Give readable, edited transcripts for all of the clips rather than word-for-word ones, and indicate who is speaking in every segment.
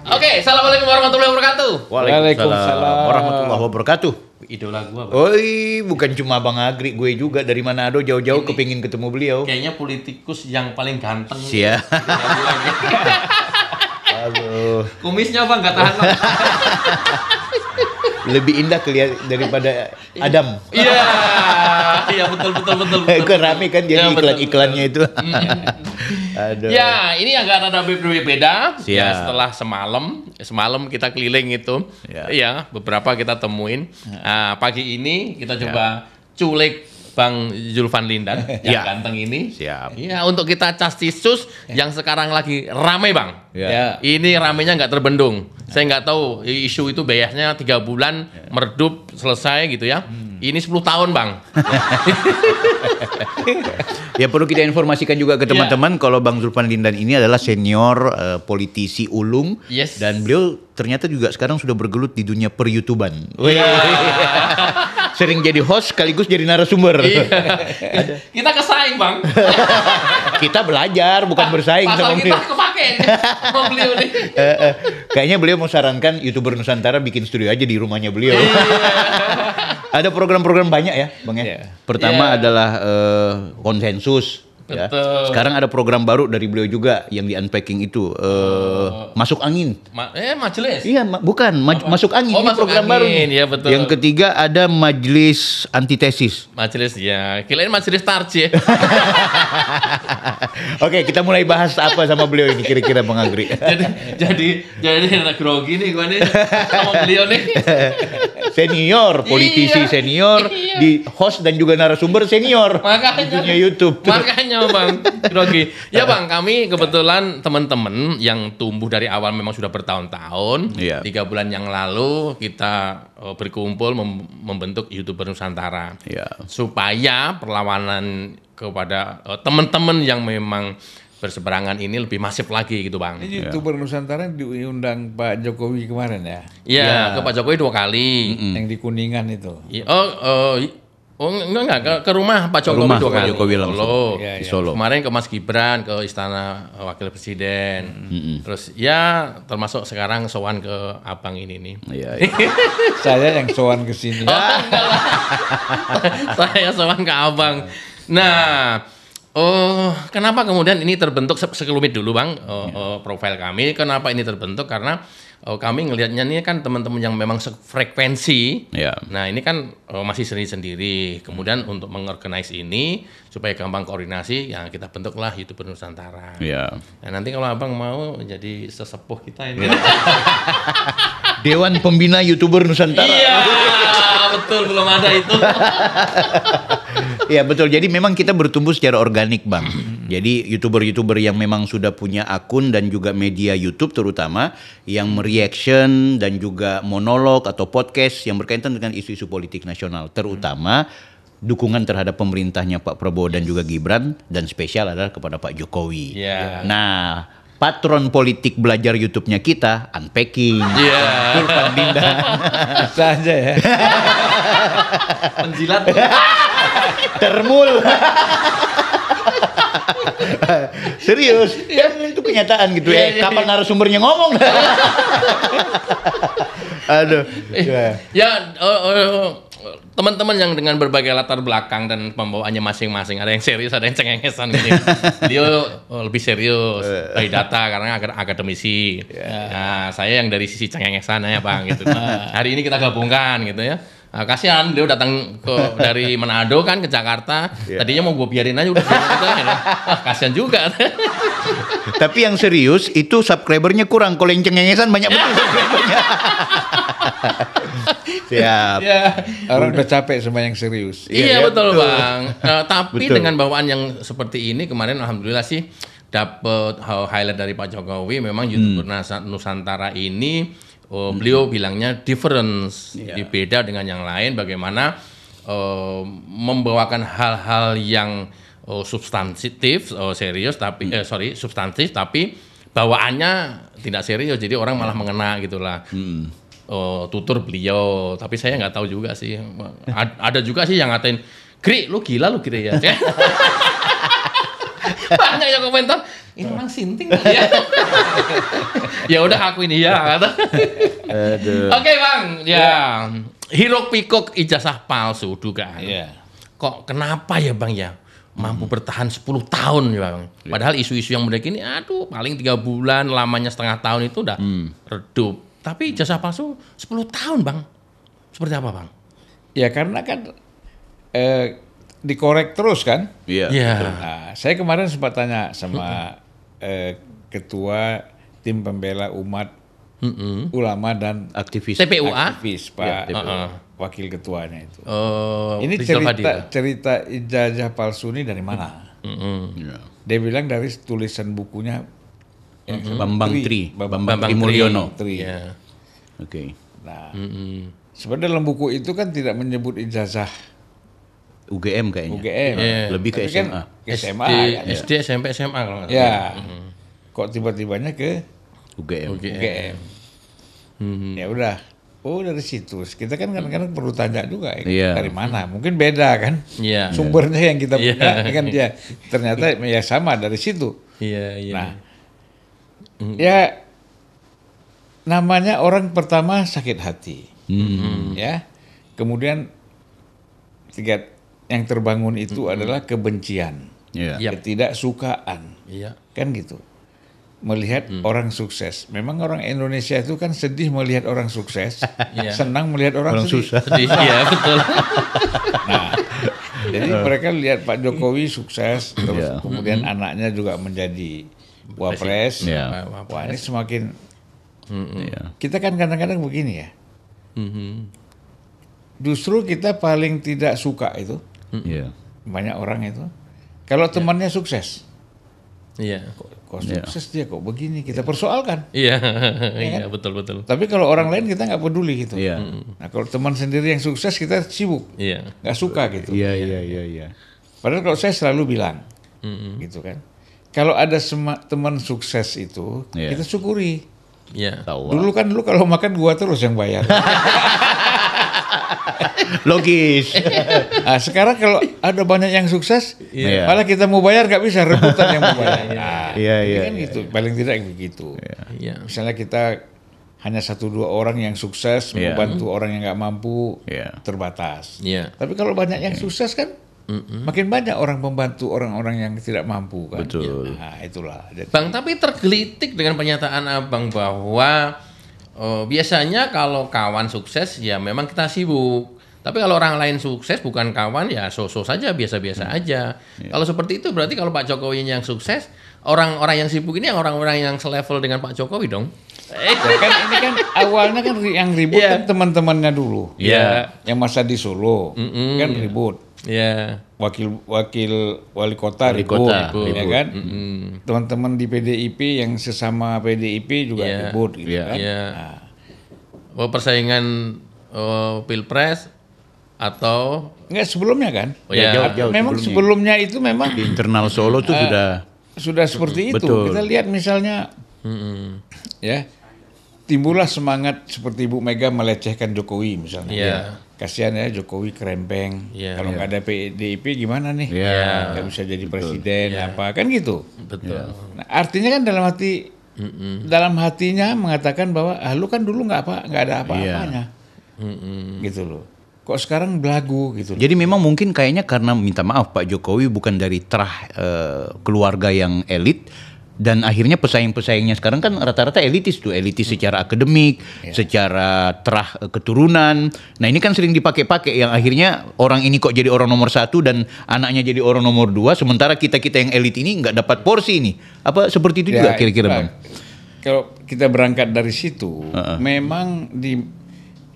Speaker 1: Oke, assalamualaikum warahmatullahi wabarakatuh.
Speaker 2: Waalaikumsalam warahmatullahi wabarakatuh.
Speaker 1: Idola gua, Bang.
Speaker 2: Oi, bukan cuma Bang Agri, gue juga dari Manado jauh-jauh kepingin ketemu beliau.
Speaker 1: Kayaknya politikus yang paling ganteng.
Speaker 2: Sia. Halo.
Speaker 1: Kumisnya Bang, nggak tahan. Bang.
Speaker 2: Lebih indah kelihatan daripada Adam.
Speaker 1: Iya betul.
Speaker 2: Kan rame kan jadi
Speaker 1: Ya, betul,
Speaker 2: iklan-iklannya itu. Aduh.
Speaker 1: Ya, ini agak rada berbeda.
Speaker 2: Siap.
Speaker 1: Ya, setelah semalam kita keliling itu.
Speaker 2: Ya.
Speaker 1: Iya, beberapa kita temuin. Nah, pagi ini kita coba culik Bang Zulfan Lindan yang
Speaker 2: Ya.
Speaker 1: ganteng ini.
Speaker 2: Siap.
Speaker 1: Iya, untuk kita cas tisus yang sekarang lagi rame, Bang.
Speaker 2: Ya.
Speaker 1: Ini ramenya nggak terbendung. Saya nggak tahu isu itu biasanya 3 bulan meredup selesai gitu ya. Ini 10 tahun, Bang.
Speaker 2: Ya perlu kita informasikan juga ke teman-teman kalau Bang Zulfan Lindan ini adalah senior politisi ulung.
Speaker 1: Yes.
Speaker 2: Dan beliau ternyata juga sekarang sudah bergelut di dunia per-YouTuban. Sering jadi host sekaligus jadi narasumber.
Speaker 1: Iya. Kita kesaing, Bang.
Speaker 2: Kita belajar bukan bersaing
Speaker 1: Pasal
Speaker 2: sama
Speaker 1: kita
Speaker 2: beliau.
Speaker 1: kepake sama beliau nih.
Speaker 2: Kayaknya beliau mau sarankan YouTuber Nusantara bikin studio aja di rumahnya beliau. Ada program-program banyak ya, Bang ya.
Speaker 1: Iya.
Speaker 2: Pertama
Speaker 1: Iya.
Speaker 2: adalah konsensus. Ya.
Speaker 1: Betul.
Speaker 2: Sekarang ada program baru dari beliau juga yang di unpacking itu masuk angin.
Speaker 1: Majelis.
Speaker 2: Iya, bukan masuk angin.
Speaker 1: Oh,
Speaker 2: Ini
Speaker 1: masuk
Speaker 2: program
Speaker 1: angin.
Speaker 2: baru.
Speaker 1: Iya, betul.
Speaker 2: Yang ketiga ada majelis antitesis.
Speaker 1: Majelis ya. Kirain majelis tarji.
Speaker 2: Oke, kita mulai bahas apa sama beliau ini kira-kira Bang Agri.
Speaker 1: jadi ada grogi nih gua nih sama beliau nih.
Speaker 2: Senior, politisi
Speaker 1: Iya.
Speaker 2: senior,
Speaker 1: Iya.
Speaker 2: di host dan juga narasumber senior
Speaker 1: Makanya
Speaker 2: di dunia YouTube.
Speaker 1: Makanya Bang grogi. Ya Bang, kami kebetulan teman-teman yang tumbuh dari awal memang sudah bertahun-tahun.
Speaker 2: Iya.
Speaker 1: 3 bulan yang lalu kita berkumpul membentuk YouTuber Nusantara.
Speaker 2: Iya.
Speaker 1: Supaya perlawanan kepada teman-teman yang memang berseberangan ini lebih masif lagi gitu Bang.
Speaker 3: Ini YouTuber Nusantara diundang Pak Jokowi kemarin ya,
Speaker 1: Iya, ke Pak Jokowi 2 kali.
Speaker 3: yang di Kuningan itu.
Speaker 1: Enggak ke rumah Pak Jokowi
Speaker 2: Rumah
Speaker 1: 2
Speaker 2: Pak
Speaker 1: kali.
Speaker 2: Jokowi langsung.
Speaker 1: Solo.
Speaker 3: Iya,
Speaker 2: Di Solo.
Speaker 1: Kemarin ke Mas Gibran ke Istana Wakil Presiden. Terus ya termasuk sekarang sowan ke Abang ini nih.
Speaker 2: Iya.
Speaker 3: Saya yang sowan ke sini.
Speaker 1: Saya sowan ke Abang. Nah, kenapa kemudian ini terbentuk sekelumit dulu Bang, profil kami. Kenapa ini terbentuk? Karena kami ngelihatnya nih kan teman-teman yang memang sefrekuensi.
Speaker 2: Iya.
Speaker 1: Nah ini kan masih sendiri-sendiri. Kemudian untuk mengorganize ini supaya gampang koordinasi, ya kita bentuklah YouTuber Nusantara.
Speaker 2: Iya.
Speaker 1: Nah nanti kalau Abang mau jadi sesepuh kita ini.
Speaker 2: Dewan Pembina YouTuber Nusantara.
Speaker 1: Iya, betul belum ada itu.
Speaker 2: Iya betul. Jadi memang kita bertumbuh secara organik, Bang. Jadi YouTuber-YouTuber yang memang sudah punya akun dan juga media YouTube terutama yang mereaction dan juga monolog atau podcast yang berkaitan dengan isu-isu politik nasional, terutama dukungan terhadap pemerintahnya Pak Prabowo dan juga Gibran, dan spesial adalah kepada Pak Jokowi.
Speaker 1: Iya.
Speaker 2: Nah, patron politik belajar YouTube-nya kita unpacking.
Speaker 1: Iya.
Speaker 2: Zulfan Lindan.
Speaker 3: Saja ya.
Speaker 1: Penjilat.
Speaker 2: Termul. Serius, kan itu kenyataan gitu ya.
Speaker 1: Iya.
Speaker 2: Kapan narasumbernya ngomong? Aduh.
Speaker 1: Ya, teman-teman yang dengan berbagai latar belakang dan pembawaannya masing-masing, ada yang serius, ada yang cengengesan gitu. Beliau lebih serius dari data karena akademisi. Nah, saya yang dari sisi cengengesan ya Bang gitu. Hari ini kita gabungkan gitu ya. Nah, kasihan beliau datang dari Manado kan ke Jakarta. Tadinya mau gue biarin aja udah biarin aja, gitu. Kasihan juga.
Speaker 2: Tapi yang serius itu subscribernya kurang. Kalau yang cengengesan banyak betul subscribernya. Siap.
Speaker 1: Ya.
Speaker 3: Orang udah capek sama yang serius.
Speaker 1: Iya,
Speaker 2: Iya,
Speaker 1: betul
Speaker 2: betul.
Speaker 1: Bang. Tapi
Speaker 2: Betul.
Speaker 1: dengan bawaan yang seperti ini kemarin alhamdulillah sih dapat highlight dari Pak Jokowi. Memang YouTuber Nusantara ini beliau bilangnya difference, beda dengan yang lain. Bagaimana membawakan hal-hal yang substantif, serius tapi substantif tapi bawaannya tidak serius. Jadi orang malah mengena gitulah. Tutur beliau, tapi saya nggak tahu juga sih. Ada juga sih yang ngatain, Gri, lu gila lu gitu ya. Banyak yang komentar, ini orang sinting kali ya. Ya udah akuin iya kata.
Speaker 2: Aduh.
Speaker 1: Oke Bang, ya. Hiruk pikuk ijazah palsu dugaan.
Speaker 3: Iya.
Speaker 1: Kok kenapa ya Bang ya? Mampu bertahan 10 tahun ya Bang. Padahal isu-isu yang beredar ini aduh paling 3 bulan, lamanya setengah tahun itu udah redup. Tapi ijazah palsu 10 tahun Bang. Seperti apa Bang?
Speaker 3: Ya karena kan dikorek terus kan.
Speaker 2: Iya.
Speaker 1: Iya.
Speaker 3: Nah, saya kemarin sempat tanya sama ketua tim pembela umat ulama dan
Speaker 2: Aktivis.
Speaker 1: TPUA.
Speaker 3: aktivis Pak wakil ketuanya itu. Ini
Speaker 1: Rizal Fadil.
Speaker 3: cerita ijazah palsu ini dari mana?
Speaker 2: Iya.
Speaker 3: Dia bilang dari tulisan bukunya yang
Speaker 2: Bambang Tri. Bambang Tri
Speaker 1: Tri.
Speaker 2: Mulyono.
Speaker 3: Tri.
Speaker 1: Iya.
Speaker 2: Oke.
Speaker 3: Nah, sebenarnya dalam buku itu kan tidak menyebut ijazah
Speaker 2: UGM kayaknya.
Speaker 3: UGM,
Speaker 1: Iya.
Speaker 2: Lebih ke
Speaker 3: Tapi kan
Speaker 2: SMA.
Speaker 3: SMA kan?
Speaker 1: SD, SMP, SMA kalau nggak salah.
Speaker 3: Ya, kok tiba-tibanya ke
Speaker 2: UGM.
Speaker 3: UGM? Ya udah, oh dari situ. Kita kan kadang-kadang perlu tanya juga
Speaker 2: Iya.
Speaker 3: dari mana. Mungkin beda kan
Speaker 1: Iya.
Speaker 3: sumbernya yang kita
Speaker 1: Iya.
Speaker 3: punya kan ya ternyata ya sama dari situ.
Speaker 1: Iya, iya.
Speaker 3: Nah, ya namanya orang pertama sakit hati, ya. Kemudian yang terbangun itu adalah kebencian,
Speaker 2: Iya.
Speaker 1: Yap.
Speaker 3: ketidaksukaan,
Speaker 1: Iya.
Speaker 3: kan gitu. Melihat orang sukses. Memang orang Indonesia itu kan sedih melihat orang sukses,
Speaker 1: Iya.
Speaker 3: senang melihat orang sedih.
Speaker 2: susah.
Speaker 1: Sedih, iya betul.
Speaker 3: Nah, jadi mereka lihat Pak Jokowi sukses, terus
Speaker 2: Iya.
Speaker 3: kemudian anaknya juga menjadi wapres.
Speaker 2: Iya.
Speaker 3: Wah ini semakin.
Speaker 2: Iya.
Speaker 3: Kita kan kadang-kadang begini ya.
Speaker 1: Mhm.
Speaker 3: Justru kita paling tidak suka itu
Speaker 2: Iya.
Speaker 3: banyak orang itu kalau temannya sukses.
Speaker 1: Iya.
Speaker 3: Kok sukses dia kok begini kita persoalkan.
Speaker 1: Iya, iya betul betul.
Speaker 3: Tapi kalau orang lain kita nggak peduli gitu.
Speaker 2: Iya.
Speaker 3: Nah kalau teman sendiri yang sukses kita sibuk,
Speaker 1: Iya.
Speaker 3: nggak suka gitu.
Speaker 2: Iya, iya.
Speaker 3: Padahal kalau saya selalu bilang, gitu kan. Kalau ada teman sukses itu
Speaker 2: Iya.
Speaker 3: kita syukuri.
Speaker 1: Iya.
Speaker 2: Tahu.
Speaker 3: Dulu kan kalau makan gua terus yang bayar.
Speaker 2: Logis.
Speaker 3: Nah, sekarang kalau ada banyak yang sukses,
Speaker 2: Iya.
Speaker 3: malah kita mau bayar nggak bisa rebutan yang mau bayar. Nah,
Speaker 2: Iya,
Speaker 3: ini
Speaker 2: iya,
Speaker 3: kan
Speaker 2: iya,
Speaker 3: gitu, paling tidak begitu.
Speaker 1: Iya.
Speaker 3: Misalnya kita hanya 1-2 orang yang sukses
Speaker 2: Iya.
Speaker 3: membantu orang yang nggak mampu,
Speaker 2: Iya.
Speaker 3: terbatas.
Speaker 1: Iya.
Speaker 3: Tapi kalau banyak yang sukses kan, makin banyak orang membantu orang-orang yang tidak mampu kan.
Speaker 2: Betul.
Speaker 3: Nah, itulah. Jadi,
Speaker 1: Bang, tapi tergelitik dengan pernyataan Abang bahwa biasanya kalau kawan sukses ya memang kita sibuk. Tapi kalau orang lain sukses bukan kawan ya so-so saja, biasa-biasa aja. Kalau seperti itu berarti kalau Pak Jokowi yang sukses, orang-orang yang sibuk ini yang orang-orang yang selevel dengan Pak Jokowi dong.
Speaker 3: ya kan ini kan awalnya kan yang ribut
Speaker 1: Iya.
Speaker 3: kan teman-temannya dulu.
Speaker 1: Iya.
Speaker 3: Yang masa di Solo kan ribut.
Speaker 1: Iya.
Speaker 3: Wakil wali kota
Speaker 2: Wali
Speaker 3: ribut,
Speaker 2: kota,
Speaker 3: ya
Speaker 2: ribut.
Speaker 3: kan? Teman-teman di PDIP yang sesama PDIP juga
Speaker 1: Iya.
Speaker 3: ribut gitu
Speaker 2: Iya.
Speaker 3: kan.
Speaker 1: Iya.
Speaker 3: Nah,
Speaker 1: Persaingan Pilpres atau
Speaker 3: enggak sebelumnya kan?
Speaker 1: Oh, iya.
Speaker 2: jauh
Speaker 3: Memang sebelumnya itu memang
Speaker 2: Di internal Solo tuh
Speaker 3: sudah seperti itu.
Speaker 2: Betul.
Speaker 3: Kita lihat misalnya ya timbullah semangat seperti Ibu Mega melecehkan Jokowi misalnya.
Speaker 1: Iya.
Speaker 3: Kasihan ya Jokowi kerempeng.
Speaker 1: Iya.
Speaker 3: Kalau nggak ada PDIP gimana nih?
Speaker 2: Iya.
Speaker 3: Nggak bisa jadi presiden apa kan gitu.
Speaker 1: betul.
Speaker 3: Nah, artinya kan dalam hatinya mengatakan bahwa lu kan dulu nggak ada apa-apanya. Gitu loh. Kok sekarang belagu gitu loh.
Speaker 2: Jadi memang mungkin kayaknya karena minta maaf Pak Jokowi bukan dari terah keluarga yang elit dan akhirnya pesaing-pesaingnya sekarang kan rata-rata elitis tuh, elitis secara akademik, secara terah keturunan. Nah ini kan sering dipakai-pakai yang akhirnya orang ini kok jadi orang nomor 1 dan anaknya jadi orang nomor 2, sementara kita-kita yang elit ini nggak dapat porsi ini. Apa seperti itu juga kira-kira Bang?
Speaker 3: Kalau kita berangkat dari situ, memang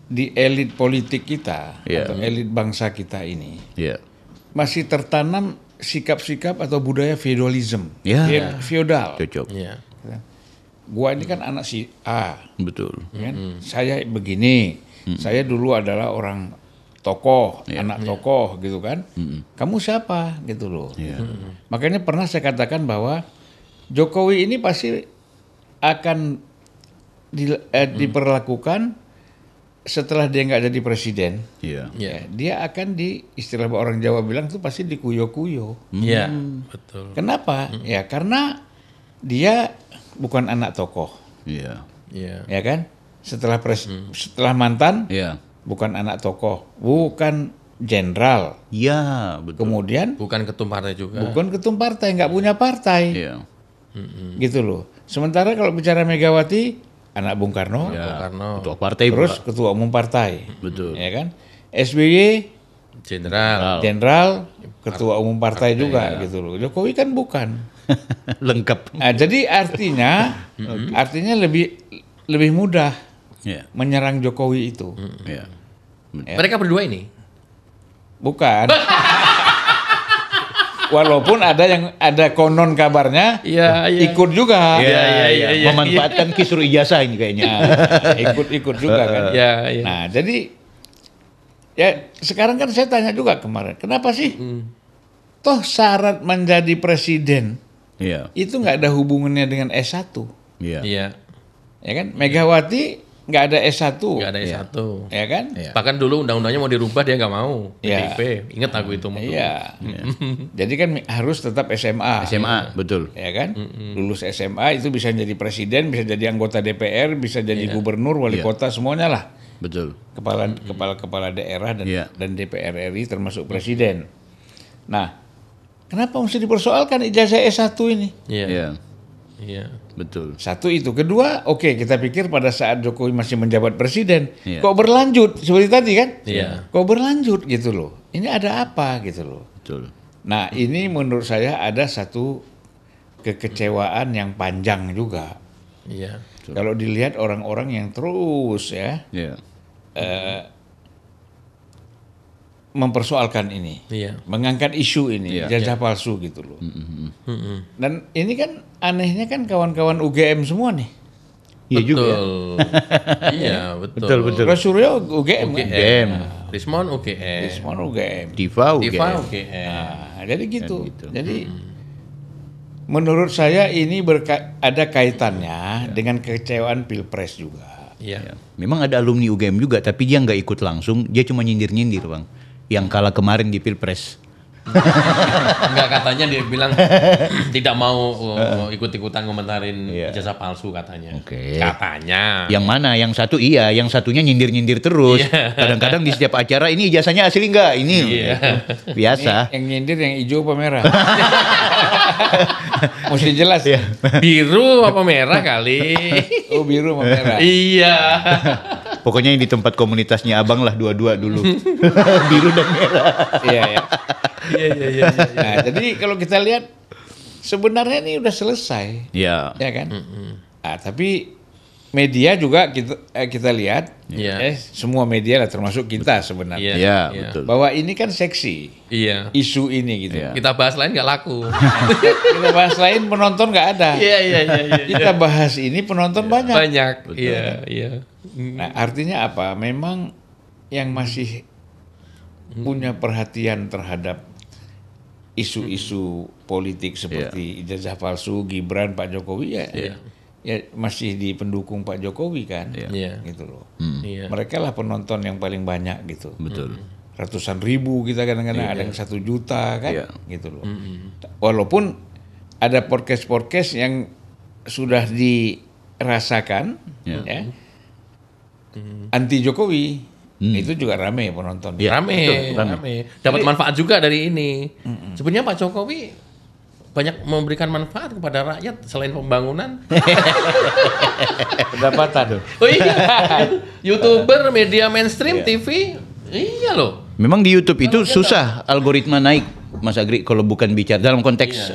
Speaker 3: di elit politik kita atau elit bangsa kita ini
Speaker 2: Iya.
Speaker 3: masih tertanam sikap-sikap atau budaya feudalism,
Speaker 2: Ya.
Speaker 3: feodal.
Speaker 2: Cocok.
Speaker 1: Iya.
Speaker 3: Gua ini kan anak si A,
Speaker 2: Betul.
Speaker 3: kan? Saya begini, saya dulu adalah orang tokoh, anak tokoh gitu kan. Kamu siapa gitu loh. Makanya pernah saya katakan bahwa Jokowi ini pasti akan diperlakukan setelah dia nggak jadi presiden.
Speaker 2: Iya.
Speaker 1: Iya.
Speaker 3: Dia akan istilah orang Jawa bilang tuh pasti dikuyo-kuyo.
Speaker 1: Iya, betul.
Speaker 3: Kenapa? Ya karena dia bukan anak tokoh,
Speaker 2: Iya.
Speaker 1: Iya.
Speaker 3: ya kan? Setelah mantan,
Speaker 2: Iya.
Speaker 3: bukan anak tokoh, bukan jenderal,
Speaker 2: Iya, betul.
Speaker 3: kemudian
Speaker 1: Bukan ketum partai juga.
Speaker 3: bukan ketum partai, nggak punya partai,
Speaker 2: Iya.
Speaker 3: gitu loh. Sementara kalau bicara Megawati, anak Bung Karno,
Speaker 2: Ya,
Speaker 1: Bung Karno.
Speaker 2: ketua partai
Speaker 3: terus
Speaker 2: pula.
Speaker 3: ketua umum partai,
Speaker 2: Betul.
Speaker 3: ya kan? SBY
Speaker 1: Jenderal.
Speaker 3: jenderal, ketua umum partai juga, gitu loh. Jokowi kan bukan.
Speaker 2: Lengkap.
Speaker 3: Nah, jadi artinya lebih mudah
Speaker 2: Iya.
Speaker 3: menyerang Jokowi itu.
Speaker 2: Iya.
Speaker 1: Mereka berdua ini.
Speaker 3: Bukan. Walaupun ada konon kabarnya
Speaker 1: Iya, iya.
Speaker 3: ikut juga.
Speaker 2: Iya,
Speaker 1: iya.
Speaker 2: Memanfaatkan kisru ijazah ini kayaknya.
Speaker 3: Nah, ikut juga kan.
Speaker 1: Iya, iya.
Speaker 3: Nah, jadi ya sekarang kan saya tanya juga kemarin, kenapa sih toh syarat menjadi presiden
Speaker 2: Iya.
Speaker 3: itu nggak ada hubungannya dengan S1,
Speaker 2: Iya.
Speaker 1: Iya.
Speaker 3: ya kan? Megawati nggak ada S1,
Speaker 1: Nggak ada S1.
Speaker 3: ya kan?
Speaker 2: Iya.
Speaker 1: Bahkan dulu undang-undangnya mau dirubah dia nggak mau.
Speaker 3: Iya.
Speaker 1: PDIP. Ingat aku itu.
Speaker 3: Iya. Jadi kan harus tetap SMA.
Speaker 2: SMA, betul.
Speaker 3: Ya kan? Lulus SMA itu bisa jadi presiden, bisa jadi anggota DPR, bisa jadi gubernur, wali
Speaker 2: Iya.
Speaker 3: kota, semuanya lah.
Speaker 2: Betul.
Speaker 3: Kepala daerah
Speaker 2: Iya.
Speaker 3: dan DPR RI termasuk presiden. Nah, kenapa mesti dipersoalkan ijazah S1 ini?
Speaker 1: Iya.
Speaker 2: Iya.
Speaker 1: Iya.
Speaker 2: Betul.
Speaker 3: Satu itu, kedua, oke kita pikir pada saat Jokowi masih menjabat presiden,
Speaker 2: Iya.
Speaker 3: kok berlanjut seperti tadi kan?
Speaker 1: Iya.
Speaker 3: Kok berlanjut gitu loh? Ini ada apa gitu loh?
Speaker 2: Betul.
Speaker 3: Nah, ini menurut saya ada satu kekecewaan yang panjang juga.
Speaker 1: Iya.
Speaker 3: Kalau dilihat orang-orang yang terus ya
Speaker 2: Iya.
Speaker 3: mempersoalkan ini,
Speaker 1: Iya.
Speaker 3: mengangkat isu ini,
Speaker 2: Iya.
Speaker 3: ijazah palsu gitu loh.
Speaker 1: Mm-mm.
Speaker 3: Dan ini kan anehnya kan kawan-kawan UGM semua nih.
Speaker 2: Iya juga. ya.
Speaker 1: Iya, betul.
Speaker 2: Betul, betul.
Speaker 3: Terus Suryo UGM, kan?
Speaker 1: UGM. Rismon UGM.
Speaker 3: Rismon UGM.
Speaker 2: Diva
Speaker 1: Diva
Speaker 2: UGM.
Speaker 1: UGM.
Speaker 3: Nah, jadi gitu.
Speaker 2: gitu.
Speaker 3: Jadi menurut saya ini ada kaitannya dengan kekecewaan Pilpres juga.
Speaker 1: Iya.
Speaker 2: Memang ada alumni UGM juga, tapi dia nggak ikut langsung, dia cuma nyindir-nyindir, Bang. Yang kalah kemarin di Pilpres.
Speaker 1: Enggak, katanya dia bilang tidak mau ikut-ikutan komentarin
Speaker 2: Iya.
Speaker 1: ijazah palsu katanya.
Speaker 2: Oke.
Speaker 1: Katanya.
Speaker 2: Yang mana? Yang satu iya, yang satunya nyindir-nyindir terus.
Speaker 1: Iya.
Speaker 2: Kadang-kadang di setiap acara, ini ijazahnya asli nggak? Ini
Speaker 1: Iya.
Speaker 2: biasa.
Speaker 3: Yang nyindir yang hijau apa merah? Mesti jelas.
Speaker 1: Biru apa merah kali?
Speaker 3: Oh, biru sama merah.
Speaker 1: Iya.
Speaker 2: Pokoknya yang di tempat komunitasnya abang lah dua-dua dulu. Biru dan merah.
Speaker 3: Iya, ya.
Speaker 1: Iya.
Speaker 3: Nah, jadi kalau kita lihat sebenarnya ini udah selesai,
Speaker 2: Ya.
Speaker 3: ya kan? Nah, tapi media juga kita lihat,
Speaker 1: Iya.
Speaker 3: semua media lah termasuk kita sebenarnya,
Speaker 1: Iya.
Speaker 2: Ya,
Speaker 1: Iya.
Speaker 2: betul.
Speaker 3: bahwa ini kan seksi
Speaker 1: Iya.
Speaker 3: isu ini gitu.
Speaker 2: Iya.
Speaker 1: Kita bahas lain nggak laku.
Speaker 3: Kita bahas lain penonton nggak ada.
Speaker 1: Iya.
Speaker 3: Kita bahas ini penonton banyak.
Speaker 1: Banyak.
Speaker 2: Betul.
Speaker 1: Iya.
Speaker 3: Nah, artinya apa? Memang yang masih punya perhatian terhadap isu-isu politik seperti ijazah palsu, Gibran, Pak Jokowi
Speaker 1: Iya.
Speaker 3: ya masih di pendukung Pak Jokowi kan,
Speaker 1: Iya.
Speaker 3: gitu loh.
Speaker 1: Iya.
Speaker 3: Mereka lah penonton yang paling banyak gitu.
Speaker 2: Betul.
Speaker 3: Ratusan ribu kita kadang-kadang ada yang 1 juta kan,
Speaker 2: Iya.
Speaker 3: gitu loh. Walaupun ada podcast yang sudah dirasakan,
Speaker 2: Iya.
Speaker 3: ya, anti Jokowi. Itu juga rame penonton.
Speaker 2: Iya.
Speaker 1: Rame,
Speaker 2: betul,
Speaker 1: rame. Dapat manfaat juga dari ini. Sebenarnya Pak Jokowi banyak memberikan manfaat kepada rakyat selain pembangunan.
Speaker 3: Pendapatan.
Speaker 1: Oh iya. YouTuber, media mainstream, TV. Iya loh.
Speaker 2: Memang di YouTube itu susah algoritma naik, Mas Agri, kalau bukan bicara dalam konteks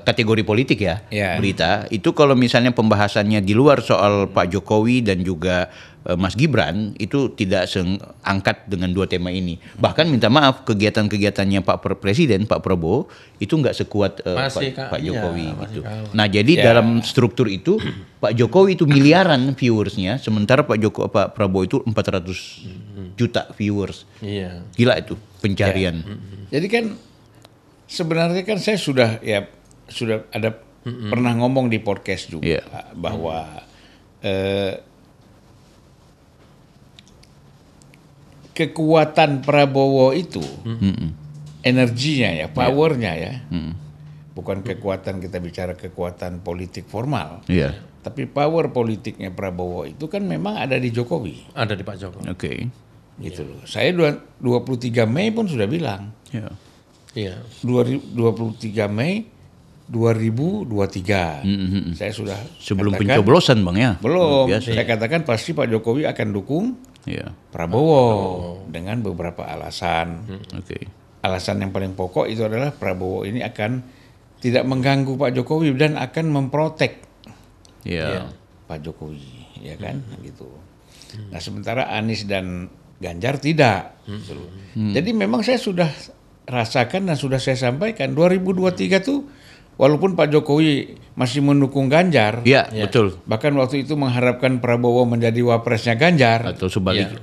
Speaker 2: kategori politik ya,
Speaker 3: Iya.
Speaker 2: berita. Itu kalau misalnya pembahasannya di luar soal Pak Jokowi dan juga Mas Gibran, itu tidak seangkat dengan dua tema ini. Bahkan minta maaf, kegiatan-kegiatannya Presiden, Pak Prabowo, itu nggak sekuat
Speaker 1: Masih
Speaker 2: Pak
Speaker 1: iya,
Speaker 2: Jokowi.
Speaker 1: masih
Speaker 2: Gitu.
Speaker 1: kalah.
Speaker 2: Nah jadi
Speaker 3: Ya.
Speaker 2: dalam struktur itu, Pak Jokowi itu miliaran viewersnya, sementara Pak Prabowo itu 400 juta viewers.
Speaker 1: Iya.
Speaker 2: Gila itu pencarian.
Speaker 3: Jadi kan sebenarnya kan saya sudah ada pernah ngomong di podcast juga
Speaker 2: Iya.
Speaker 3: bahwa kekuatan Prabowo itu energinya ya, powernya ya, bukan kekuatan, kita bicara kekuatan politik formal.
Speaker 2: Iya.
Speaker 3: Tapi power politiknya Prabowo itu kan memang ada di Jokowi.
Speaker 1: Ada di Pak Jokowi.
Speaker 2: Oke.
Speaker 3: Gitu loh. Saya 23 Mei pun sudah bilang.
Speaker 2: Ya.
Speaker 1: Iya.
Speaker 3: 23 Mei 2023. Saya sudah
Speaker 2: Sebelum
Speaker 3: katakan,
Speaker 2: pencoblosan Bang ya.
Speaker 3: belum.
Speaker 2: Biasa.
Speaker 3: Saya katakan pasti Pak Jokowi akan dukung
Speaker 2: Iya.
Speaker 3: Prabowo dengan beberapa alasan.
Speaker 2: Oke.
Speaker 3: Alasan yang paling pokok itu adalah Prabowo ini akan tidak mengganggu Pak Jokowi dan akan memprotek
Speaker 2: Iya.
Speaker 3: Pak Jokowi, ya kan, gitu. Nah sementara Anies dan Ganjar tidak. Gitu loh. Jadi memang saya sudah rasakan dan sudah saya sampaikan 2023 tuh walaupun Pak Jokowi masih mendukung Ganjar,
Speaker 2: Iya, betul.
Speaker 3: bahkan waktu itu mengharapkan Prabowo menjadi wapresnya Ganjar.
Speaker 2: Atau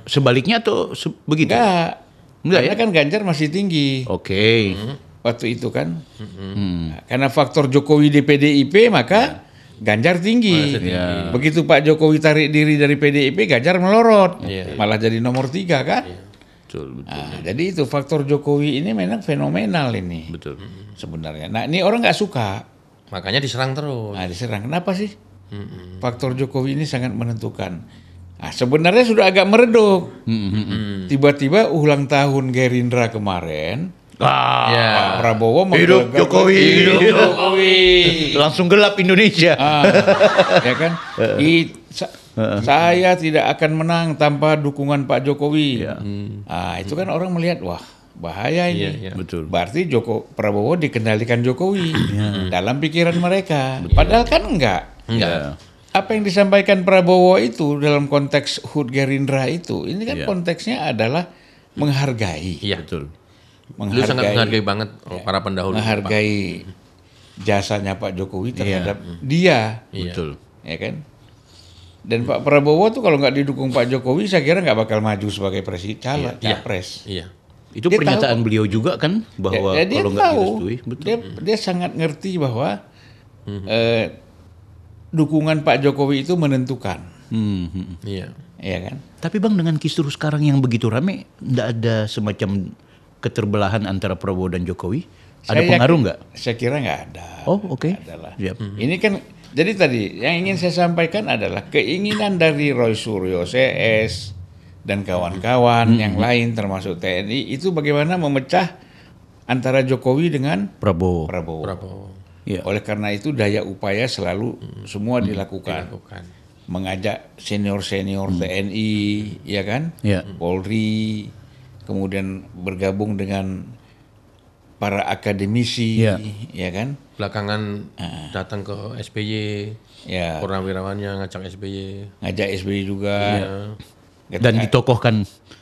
Speaker 2: sebaliknya atau begitu?
Speaker 3: Enggak.
Speaker 2: Enggak
Speaker 3: Karena
Speaker 2: ya?
Speaker 3: kan Ganjar masih tinggi
Speaker 2: Oke.
Speaker 3: waktu itu kan. Nah, karena faktor Jokowi di PDIP maka Ganjar tinggi.
Speaker 2: Iya.
Speaker 3: Begitu Pak Jokowi tarik diri dari PDIP, Ganjar melorot.
Speaker 1: Iya.
Speaker 3: Malah jadi nomor 3 kan.
Speaker 2: Betul, betul.
Speaker 3: Nah, jadi itu faktor Jokowi ini memang fenomenal ini
Speaker 2: Betul.
Speaker 3: sebenarnya. Nah ini orang nggak suka.
Speaker 1: Makanya diserang terus.
Speaker 3: Nah diserang. Kenapa sih? Faktor Jokowi ini sangat menentukan. Nah, sebenarnya sudah agak meredup. Tiba-tiba ulang tahun Gerindra kemarin,
Speaker 1: Ya.
Speaker 3: Pak Prabowo
Speaker 2: Hidup
Speaker 3: menggelegar-
Speaker 2: Jokowi.
Speaker 3: Hidup Jokowi.
Speaker 2: Langsung gelap Indonesia.
Speaker 3: Ya kan? Saya tidak akan menang tanpa dukungan Pak Jokowi. Itu kan orang melihat, wah bahaya ini.
Speaker 1: Iya, iya.
Speaker 2: Betul.
Speaker 3: Berarti Prabowo dikendalikan Jokowi dalam pikiran mereka. Padahal kan enggak.
Speaker 2: Iya.
Speaker 3: Apa yang disampaikan Prabowo itu dalam konteks HUT Gerindra itu, ini kan
Speaker 2: Iya.
Speaker 3: konteksnya adalah menghargai.
Speaker 1: Iya.
Speaker 2: Betul.
Speaker 1: Beliau sangat menghargai banget para pendahulu.
Speaker 3: menghargai jasanya Pak Jokowi terhadap
Speaker 1: Iya.
Speaker 3: dia,
Speaker 1: Iya.
Speaker 2: Betul.
Speaker 3: ya kan? Dan Pak Prabowo tuh kalau nggak didukung Pak Jokowi, saya kira nggak bakal maju sebagai presiden, capres.
Speaker 1: Iya.
Speaker 2: Itu
Speaker 3: Dia
Speaker 2: pernyataan beliau juga kan bahwa
Speaker 3: Ya, dia
Speaker 2: kalau nggak
Speaker 3: tahu,
Speaker 2: direstui, betul.
Speaker 3: dia sangat ngerti bahwa dukungan Pak Jokowi itu menentukan,
Speaker 1: Iya.
Speaker 3: ya kan?
Speaker 2: Tapi Bang dengan kisruh sekarang yang begitu rame, nggak ada semacam keterbelahan antara Prabowo dan Jokowi? Ada
Speaker 3: Saya
Speaker 2: pengaruh
Speaker 3: yakin-
Speaker 2: nggak?
Speaker 3: Saya kira nggak ada.
Speaker 2: Oh oke.
Speaker 3: Nggak ada lah.
Speaker 2: Siap.
Speaker 3: Ini kan jadi tadi yang ingin saya sampaikan adalah keinginan dari Roy Suryo CS dan kawan-kawan yang lain termasuk TNI itu bagaimana memecah antara Jokowi dengan
Speaker 2: Prabowo.
Speaker 3: Prabowo.
Speaker 1: Prabowo.
Speaker 2: Iya.
Speaker 3: Oleh karena itu daya upaya selalu semua dilakukan.
Speaker 1: Bukan.
Speaker 3: Mengajak senior-senior TNI, ya kan?
Speaker 2: Iya.
Speaker 3: Polri, kemudian bergabung dengan para akademisi,
Speaker 2: Iya.
Speaker 3: ya kan?
Speaker 1: Belakangan datang ke SBY,
Speaker 3: Ya,
Speaker 1: purnawirawannya ngajak SBY.
Speaker 3: ngajak SBY juga. Kita
Speaker 2: Dan
Speaker 3: nggak-
Speaker 2: ditokohkan.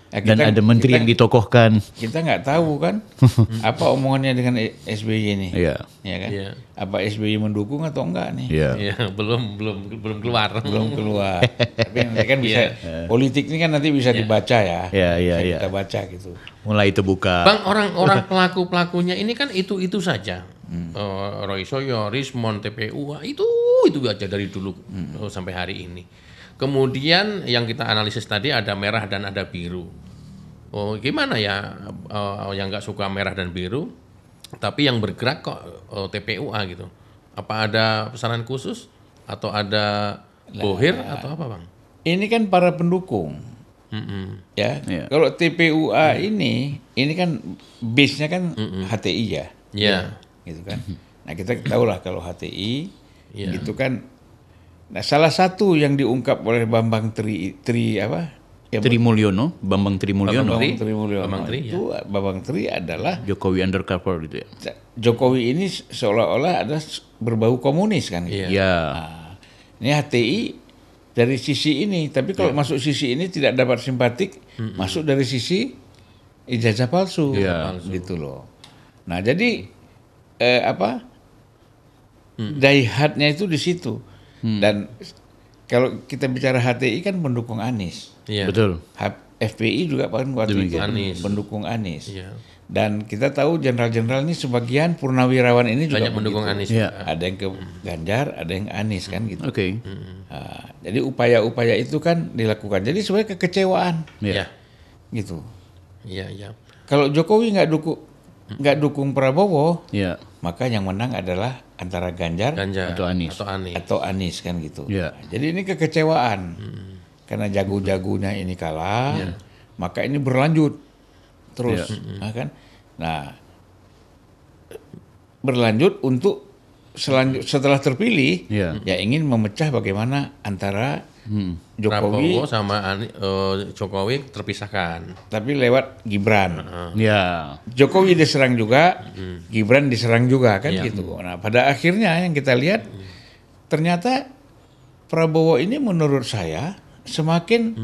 Speaker 3: Ya,
Speaker 2: Dan
Speaker 3: kita-
Speaker 2: ada menteri
Speaker 3: kita-
Speaker 2: yang ditokohkan.
Speaker 3: Kita nggak tahu kan apa omongannya dengan SBY ini,
Speaker 2: Iya.
Speaker 3: ya kan?
Speaker 1: Iya.
Speaker 3: Apa SBY mendukung atau enggak nih?
Speaker 2: Iya.
Speaker 1: Iya, belum keluar.
Speaker 3: Belum keluar. Tapi nanti kan bisa politik ini kan nanti bisa dibaca ya.
Speaker 2: Iya, iya,
Speaker 3: Bisa
Speaker 2: iya.
Speaker 3: kita baca gitu.
Speaker 2: Mulai terbuka.
Speaker 1: Bang, orang-orang pelaku-pelakunya ini kan itu saja. Roy Suryo, Rismond, TPU, itu aja dari dulu sampai hari ini. Kemudian yang kita analisis tadi ada merah dan ada biru. Oh, gimana ya yang nggak suka merah dan biru, tapi yang bergerak kok TPUA gitu. Apa ada pesanan khusus atau ada bohir atau apa bang?
Speaker 3: Ini kan para pendukung, ya.
Speaker 2: Iya.
Speaker 3: Kalau TPUA ini kan base-nya kan HTI ya,
Speaker 1: Iya.
Speaker 3: gitu kan. Nah kita tahu lah kalau HTI
Speaker 1: Iya.
Speaker 3: itu kan. Nah salah satu yang diungkap oleh Bambang Tri apa? Ya,
Speaker 2: Tri Mulyono, Bambang Tri Mulyono.
Speaker 3: Bambang Tri Mulyono
Speaker 1: Bambang Tri,
Speaker 3: itu Bambang Tri adalah
Speaker 2: Jokowi undercover gitu ya.
Speaker 3: Jokowi ini seolah-olah ada berbau komunis kan.
Speaker 1: Iya.
Speaker 2: Iya.
Speaker 3: Nah, ini HTI dari sisi ini, tapi kalau masuk sisi ini tidak dapat simpatik, masuk dari sisi ijazah palsu,
Speaker 2: Iya.
Speaker 3: gitu loh. Nah jadi daihatnya itu di situ. Dan kalau kita bicara HTI kan pendukung Anies,
Speaker 1: Iya.
Speaker 2: Betul.
Speaker 3: FPI juga kan waktu itu
Speaker 1: Anies.
Speaker 3: pendukung Anies.
Speaker 1: Iya.
Speaker 3: Dan kita tahu jenderal-jenderal ini sebagian purnawirawan ini juga
Speaker 1: Banyak mendukung
Speaker 3: begitu.
Speaker 1: Anies.
Speaker 2: Iya.
Speaker 1: juga.
Speaker 3: Ada yang ke Ganjar, ada yang Anies kan gitu.
Speaker 2: Oke.
Speaker 3: Nah, jadi upaya-upaya itu kan dilakukan. Jadi sebenarnya kekecewaan
Speaker 1: Iya.
Speaker 3: gitu.
Speaker 1: Iya, iya.
Speaker 3: Kalau Jokowi nggak dukung, nggak dukung Prabowo,
Speaker 2: Ya.
Speaker 3: maka yang menang adalah antara Ganjar
Speaker 1: Ganjar
Speaker 2: Atau Anies.
Speaker 3: atau Anies kan gitu.
Speaker 2: Ya.
Speaker 3: Jadi ini kekecewaan karena jago-jagonya ini kalah, maka ini berlanjut terus, nah, kan? Nah, berlanjut untuk setelah terpilih, ya ingin memecah bagaimana antara Jokowi,
Speaker 1: Prabowo sama Jokowi terpisahkan.
Speaker 3: tapi lewat Gibran.
Speaker 2: Ya.
Speaker 3: Jokowi diserang juga, Gibran diserang juga kan
Speaker 1: Iya.
Speaker 3: gitu. Nah, pada akhirnya yang kita lihat ternyata Prabowo ini menurut saya semakin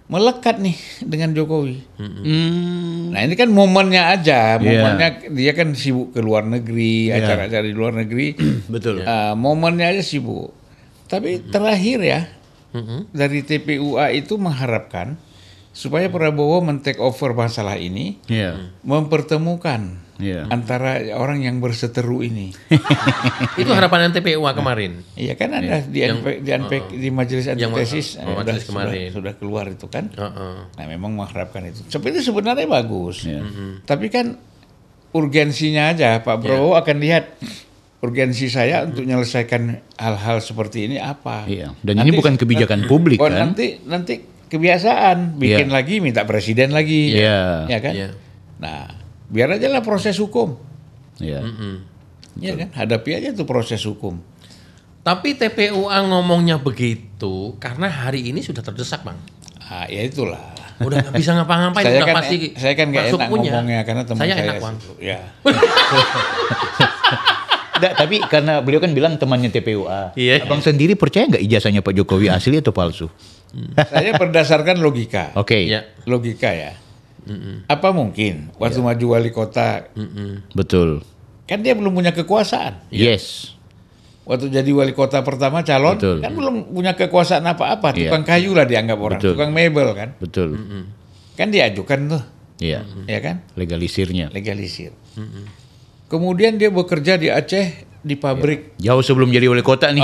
Speaker 3: melekat nih dengan Jokowi. Nah, ini kan momennya aja, momennya dia kan sibuk ke luar negeri, acara-acara di luar negeri.
Speaker 2: Betul.
Speaker 3: Momennya aja sibuk. Tapi terakhir ya, dari TPUA itu mengharapkan supaya Prabowo men-take over masalah ini,
Speaker 2: Ya.
Speaker 3: mempertemukan
Speaker 2: Ya.
Speaker 3: antara orang yang berseteru ini.
Speaker 1: Itu harapan TPUA kemarin.
Speaker 3: Iya kan ada di majelis
Speaker 1: yang
Speaker 3: antitesis
Speaker 1: majelis kemarin.
Speaker 3: sudah keluar itu kan.
Speaker 1: Heeh.
Speaker 3: Nah, memang mengharapkan itu. Sebenarnya bagus. Tapi kan urgensinya aja Pak Prabowo akan lihat urgensi saya untuk menyelesaikan hal-hal seperti ini apa.
Speaker 2: Iya. Dan ini bukan kebijakan publik
Speaker 3: Oh,
Speaker 2: kan?
Speaker 3: nanti kebiasaan bikin lagi minta presiden lagi.
Speaker 2: Iya.
Speaker 3: Ya kan?
Speaker 1: Iya.
Speaker 3: Nah, biar aja lah proses hukum.
Speaker 2: Ya.
Speaker 3: Ya kan? Hadapi aja tuh proses hukum.
Speaker 1: Tapi TPUA ngomongnya begitu karena hari ini sudah terdesak, Bang.
Speaker 3: Ah, ya itulah.
Speaker 1: Udah nggak bisa ngapa-ngapain,
Speaker 3: Saya
Speaker 1: udah
Speaker 3: kan
Speaker 1: pasti
Speaker 3: saya kan nggak
Speaker 1: masuk
Speaker 3: enak
Speaker 1: punya.
Speaker 3: ngomongnya karena teman
Speaker 1: Saya
Speaker 3: saya
Speaker 1: enak, Bang.
Speaker 3: ya.
Speaker 2: Nggak, tapi karena beliau kan bilang temannya TPUA.
Speaker 1: Iya.
Speaker 2: Abang sendiri percaya nggak ijazahnya Pak Jokowi asli atau palsu?
Speaker 3: Saya berdasarkan logika.
Speaker 2: Oke.
Speaker 1: Iya.
Speaker 3: Logika ya. Apa mungkin waktu maju wali kota
Speaker 2: Betul.
Speaker 3: kan dia belum punya kekuasaan.
Speaker 2: Yes.
Speaker 3: Waktu jadi wali kota pertama calon
Speaker 2: Betul.
Speaker 3: kan belum punya kekuasaan apa-apa,
Speaker 2: Iya.
Speaker 3: tukang kayu lah dianggap orang,
Speaker 2: Betul.
Speaker 3: tukang mebel kan.
Speaker 2: Betul.
Speaker 3: Kan diajukan tuh,
Speaker 2: Iya.
Speaker 3: ya kan?
Speaker 2: Legalisirnya.
Speaker 3: Legalisir. Kemudian dia bekerja di Aceh di pabrik.
Speaker 2: Jauh sebelum jadi wali kota nih.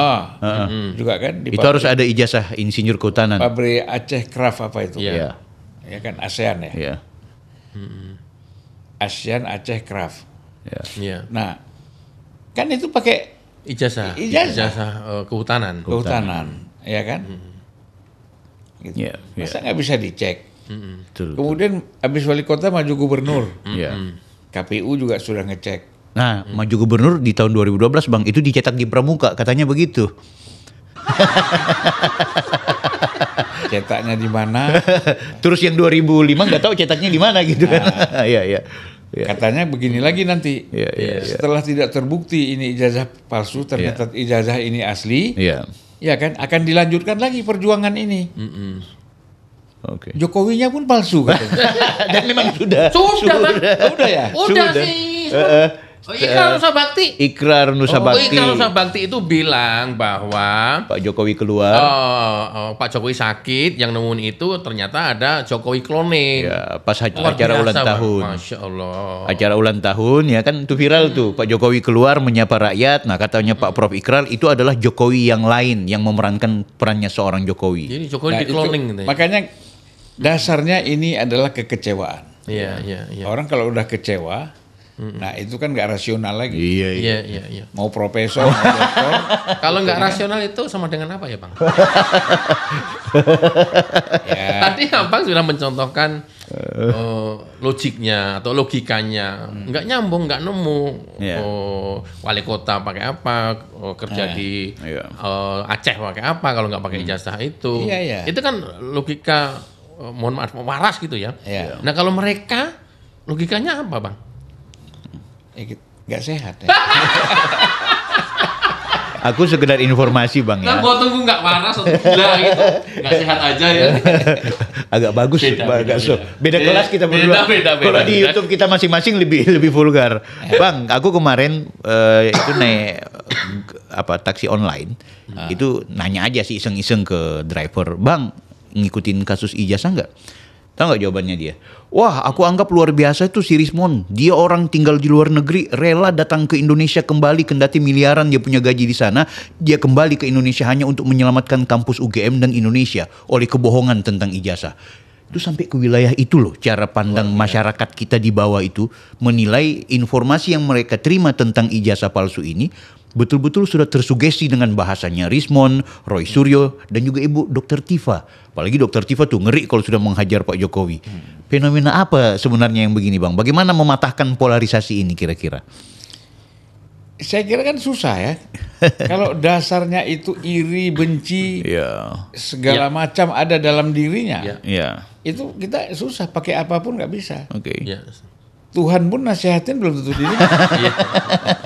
Speaker 3: Juga kan di
Speaker 2: Itu harus ada ijazah insinyur kehutanan.
Speaker 3: pabrik Aceh Craft apa itu?
Speaker 1: Iya.
Speaker 2: Iya.
Speaker 3: Ya kan ASEAN ya.
Speaker 2: Iya.
Speaker 3: ASEAN Aceh Craft.
Speaker 2: Iya.
Speaker 1: Iya.
Speaker 3: Nah, kan itu pakai
Speaker 1: Ijazah.
Speaker 3: Ijazah.
Speaker 1: Kehutanan.
Speaker 3: kehutanan, ya kan? Gitu.
Speaker 2: Iya. Iya.
Speaker 3: Masa nggak bisa dicek?
Speaker 2: Betul.
Speaker 3: Kemudian habis wali kota maju gubernur,
Speaker 2: Iya.
Speaker 3: KPU juga sudah ngecek.
Speaker 2: Nah, maju gubernur di tahun 2012, Bang, itu dicetak di Pramuka, katanya begitu.
Speaker 3: Cetaknya di mana?
Speaker 2: Terus yang 2005 nggak tahu cetaknya di mana gitu kan. Iya, iya. Iya.
Speaker 3: Katanya begini lagi nanti.
Speaker 2: Iya, iya, iya.
Speaker 3: Setelah tidak terbukti ini ijazah palsu, ternyata ijazah ini asli,
Speaker 2: Iya.
Speaker 3: ya kan akan dilanjutkan lagi perjuangan ini.
Speaker 2: Oke.
Speaker 3: Jokowinya pun palsu katanya.
Speaker 2: Dan memang sudah.
Speaker 1: Sudah, Bang.
Speaker 3: Udah ya?
Speaker 1: Udah
Speaker 2: Sudah.
Speaker 1: sih. Ikrar Nusa Bakti.
Speaker 2: Ikrar Nusa Bakti.
Speaker 1: Ikrar Nusa Bakti itu bilang bahwa
Speaker 2: Pak Jokowi keluar.
Speaker 1: Pak Jokowi sakit, yang nemuin itu ternyata ada Jokowi cloning.
Speaker 2: Ya, pas
Speaker 1: Luar
Speaker 2: acara
Speaker 1: biasa,
Speaker 2: ulang
Speaker 1: Bang.
Speaker 2: tahun.
Speaker 1: Masya Allah.
Speaker 2: Acara ulang tahun ya kan itu viral tuh. Pak Jokowi keluar menyapa rakyat. Nah, katanya Pak Prof Ikrar itu adalah Jokowi yang lain yang memerankan perannya seorang Jokowi.
Speaker 1: Jadi Jokowi
Speaker 3: Nah,
Speaker 1: di cloning
Speaker 3: itu,
Speaker 1: gitu ya.
Speaker 3: makanya dasarnya ini adalah kekecewaan.
Speaker 1: Iya, iya, iya.
Speaker 3: Orang kalau udah kecewa, nah itu kan nggak rasional lagi.
Speaker 2: Iya, iya.
Speaker 1: Iya, iya, iya.
Speaker 3: Mau profesor, mau doktor,
Speaker 1: Kalau nggak rasional itu sama dengan apa ya, Bang?
Speaker 3: ya
Speaker 1: Tadi Abang sudah mencontohkan logiknya atau logikanya. Nggak nyambung, nggak nemu.
Speaker 2: Iya.
Speaker 1: Wali kota pakai apa, kerja di
Speaker 2: Iya.
Speaker 1: Aceh pakai apa kalau nggak pakai ijazah itu.
Speaker 3: Iya, iya.
Speaker 1: Itu kan logika, mohon maaf, waras gitu ya.
Speaker 3: Iya.
Speaker 1: Nah kalau mereka, logikanya apa, Bang?
Speaker 3: nggak sehat. Ya.
Speaker 2: Aku sekedar informasi, Bang,
Speaker 1: Kan
Speaker 2: ya.
Speaker 1: gua tunggu nggak waras atau gila gitu. Nggak sehat aja ya.
Speaker 2: Agak bagus,
Speaker 1: Beda,
Speaker 2: Bang.
Speaker 1: beda,
Speaker 2: So,
Speaker 1: beda.
Speaker 2: beda kelas kita berdua.
Speaker 1: Beda.
Speaker 2: Kalau di YouTube kita masing-masing lebih vulgar. Bang, aku kemarin itu naik taksi online. Itu nanya aja sih iseng-iseng ke driver, "Bang, ngikutin kasus ijazah nggak?" Tahu nggak jawabannya dia? "Wah, aku anggap luar biasa itu si Rismon. Dia orang tinggal di luar negeri, rela datang ke Indonesia kembali kendati miliaran dia punya gaji di sana. Dia kembali ke Indonesia hanya untuk menyelamatkan kampus UGM dan Indonesia oleh kebohongan tentang ijazah." Itu sampai ke wilayah itu loh, cara pandang masyarakat kita di bawah itu menilai informasi yang mereka terima tentang ijazah palsu ini betul-betul sudah tersugesti dengan bahasanya Rismon, Roy Suryo, dan juga Ibu Dr. Tifa. Apalagi Dr. Tifa tuh ngeri kalau sudah menghajar Pak Jokowi. Fenomena apa sebenarnya yang begini Bang? Bagaimana mematahkan polarisasi ini kira-kira?
Speaker 3: Saya kira kan susah ya. Kalau dasarnya itu iri, benci, segala macam ada dalam dirinya. Itu kita susah, pakai apapun nggak bisa. Tuhan pun nasihatin belum tentu didengar.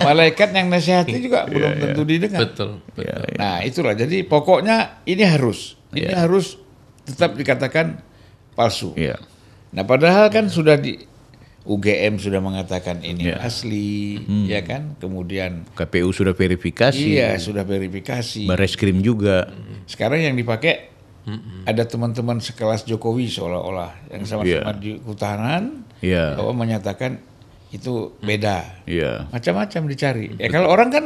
Speaker 3: Malaikat yang nasihatin juga belum tentu didengar.
Speaker 1: Betul.
Speaker 3: Nah itulah, jadi pokoknya ini harus tetap dikatakan palsu. Nah padahal kan sudah di UGM sudah mengatakan ini asli, ya kan? Kemudian
Speaker 2: KPU sudah verifikasi.
Speaker 3: Iya, sudah verifikasi.
Speaker 2: Barreskrim juga.
Speaker 3: Sekarang yang dipakai ada teman-teman sekelas Jokowi seolah-olah yang sama-sama di kehutanan, bahwa menyatakan itu beda. Macam-macam dicari. Ya kalau orang kan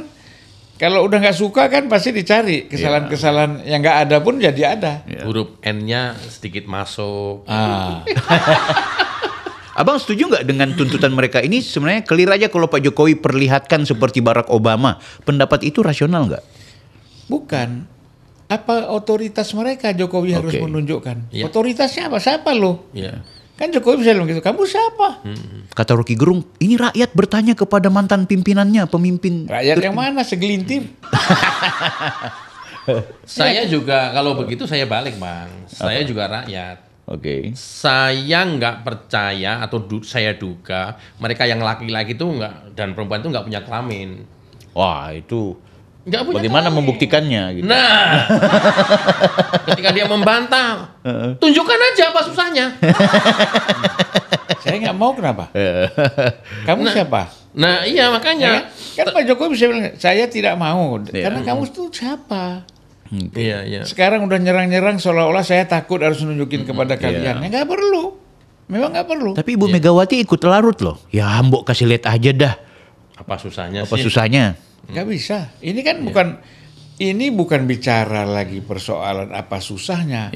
Speaker 3: kalau udah nggak suka kan pasti dicari kesalahan-kesalahan yang nggak ada pun jadi ada.
Speaker 1: Huruf N-nya sedikit masuk.
Speaker 2: Abang setuju nggak dengan tuntutan mereka ini? Sebenarnya clear aja kalau Pak Jokowi perlihatkan seperti Barack Obama. Pendapat itu rasional nggak?
Speaker 3: Bukan. Apa otoritas mereka Jokowi harus menunjukkan? Otoritasnya apa? Siapa lo? Kan Jokowi bisa bilang gitu, kamu siapa?
Speaker 2: Kata Rocky Gerung, ini rakyat bertanya kepada mantan pimpinannya, pemimpin.
Speaker 3: Rakyat yang mana? Segelintir.
Speaker 1: Saya juga kalau begitu saya balik Bang. Saya juga rakyat. Saya nggak percaya atau saya duga mereka yang laki-laki itu nggak dan perempuan itu nggak punya kelamin.
Speaker 2: Wah itu
Speaker 1: nggak punya
Speaker 2: bagaimana
Speaker 1: kelamin.
Speaker 2: Membuktikannya? Gitu.
Speaker 1: Nah, ketika dia membantah, tunjukkan aja apa susahnya.
Speaker 3: Saya nggak mau kenapa? Kamu siapa?
Speaker 1: Nah iya makanya.
Speaker 3: Kan Pak Jokowi bisa bilang saya tidak mau karena kamu itu siapa?
Speaker 1: Iya.
Speaker 3: Sekarang udah nyerang-nyerang seolah-olah saya takut harus nunjukin kepada kalian. Ya nggak perlu. Memang nggak perlu.
Speaker 2: Tapi Ibu Megawati ikut larut loh. Ya Mbok kasih lihat aja dah.
Speaker 1: Apa susahnya
Speaker 2: sih? Apa susahnya?
Speaker 3: Nggak bisa. Ini kan bukan bicara lagi persoalan apa susahnya.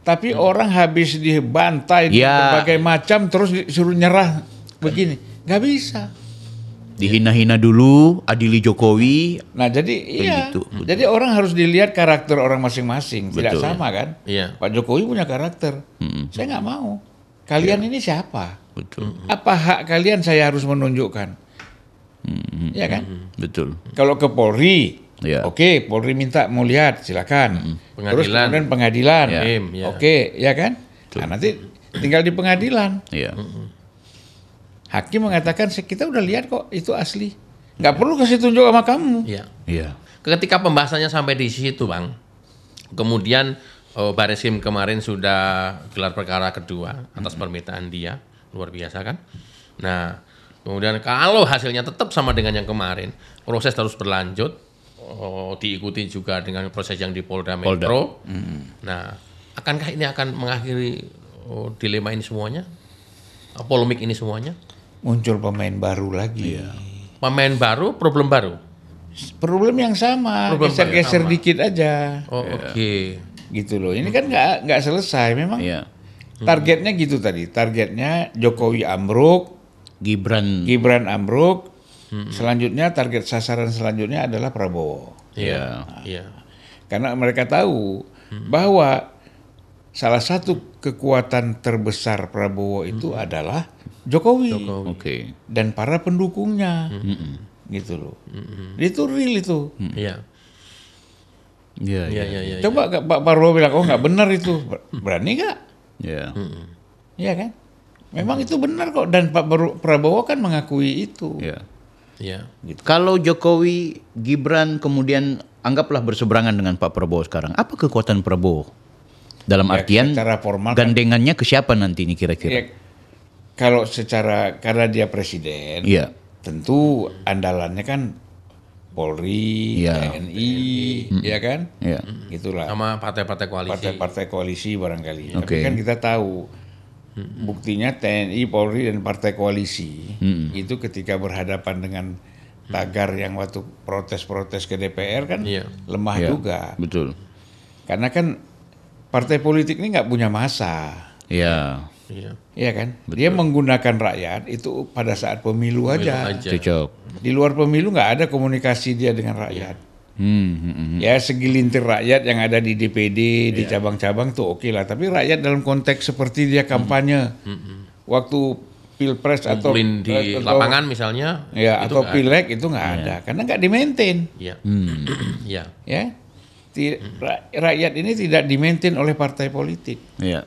Speaker 3: Tapi orang habis dibantai berbagai macam terus disuruh nyerah begini. Nggak bisa.
Speaker 2: Dihina-hina dulu, adili Jokowi.
Speaker 3: Nah jadi gitu. Jadi orang harus dilihat karakter orang masing-masing. Tidak sama kan? Pak Jokowi punya karakter. Saya nggak mau. Kalian ini siapa? Apa hak kalian saya harus menunjukkan? Ya kan?
Speaker 2: Betul.
Speaker 3: Kalau ke Polri, oke, Polri minta mau lihat, silakan. Terus kemudian pengadilan, oke, ya kan? Nah nanti tinggal di pengadilan. Hakim mengatakan kita udah lihat kok itu asli, nggak perlu kasih tunjuk sama kamu.
Speaker 1: Ketika pembahasannya sampai di situ Bang, kemudian Barreskrim kemarin sudah gelar perkara kedua atas permintaan dia, luar biasa kan? Nah, kemudian kalau hasilnya tetap sama dengan yang kemarin, proses terus berlanjut, diikuti juga dengan proses yang di Polda Metro. Nah, akankah ini akan mengakhiri dilema ini semuanya? Polemik ini semuanya?
Speaker 3: Muncul pemain baru lagi.
Speaker 1: Pemain baru, problem baru?
Speaker 3: Problem yang sama, geser-geser dikit aja. Gitu loh. Ini kan nggak selesai. Memang targetnya gitu tadi. Targetnya Jokowi ambruk, Gibran ambruk. Selanjutnya target sasaran selanjutnya adalah Prabowo. Karena mereka tahu bahwa salah satu kekuatan terbesar Prabowo itu adalah Jokowi. Dan para pendukungnya. Gitu loh. Itu real itu. Coba Pak Prabowo bilang, oh nggak benar itu. Berani nggak? Iya kan? Memang itu benar kok. Dan Pak Prabowo kan mengakui itu.
Speaker 2: Gitu. Kalau Jokowi, Gibran kemudian anggaplah berseberangan dengan Pak Prabowo sekarang, apa kekuatan Prabowo? Dalam artian formal, gandengannya ke siapa nanti ini kira-kira?
Speaker 3: Kalau karena dia presiden, tentu andalannya kan Polri, TNI, ya kan? Gitulah.
Speaker 1: Sama partai-partai koalisi.
Speaker 3: Partai-partai koalisi barangkali. Tapi kan kita tahu buktinya TNI, Polri dan partai koalisi itu ketika berhadapan dengan tagar yang waktu protes-protes ke DPR kan lemah juga.
Speaker 2: Betul.
Speaker 3: Karena kan partai politik ini nggak punya massa.
Speaker 2: Iya.
Speaker 1: Iya.
Speaker 3: Iya kan? Dia menggunakan rakyat itu pada saat pemilu aja.
Speaker 2: Cocok.
Speaker 3: Di luar pemilu nggak ada komunikasi dia dengan rakyat. Ya segelintir rakyat yang ada di DPD, di cabang-cabang tuh oke lah. Tapi rakyat dalam konteks seperti dia kampanye, waktu pilpres atau
Speaker 1: Kumpulin di lapangan misalnya.
Speaker 3: ya
Speaker 1: itu
Speaker 3: atau
Speaker 1: nggak
Speaker 3: pileg itu nggak ada, karena nggak di-maintain.
Speaker 1: Iya. Iya.
Speaker 3: Ya, rakyat ini tidak di-maintain oleh partai politik.
Speaker 2: Iya.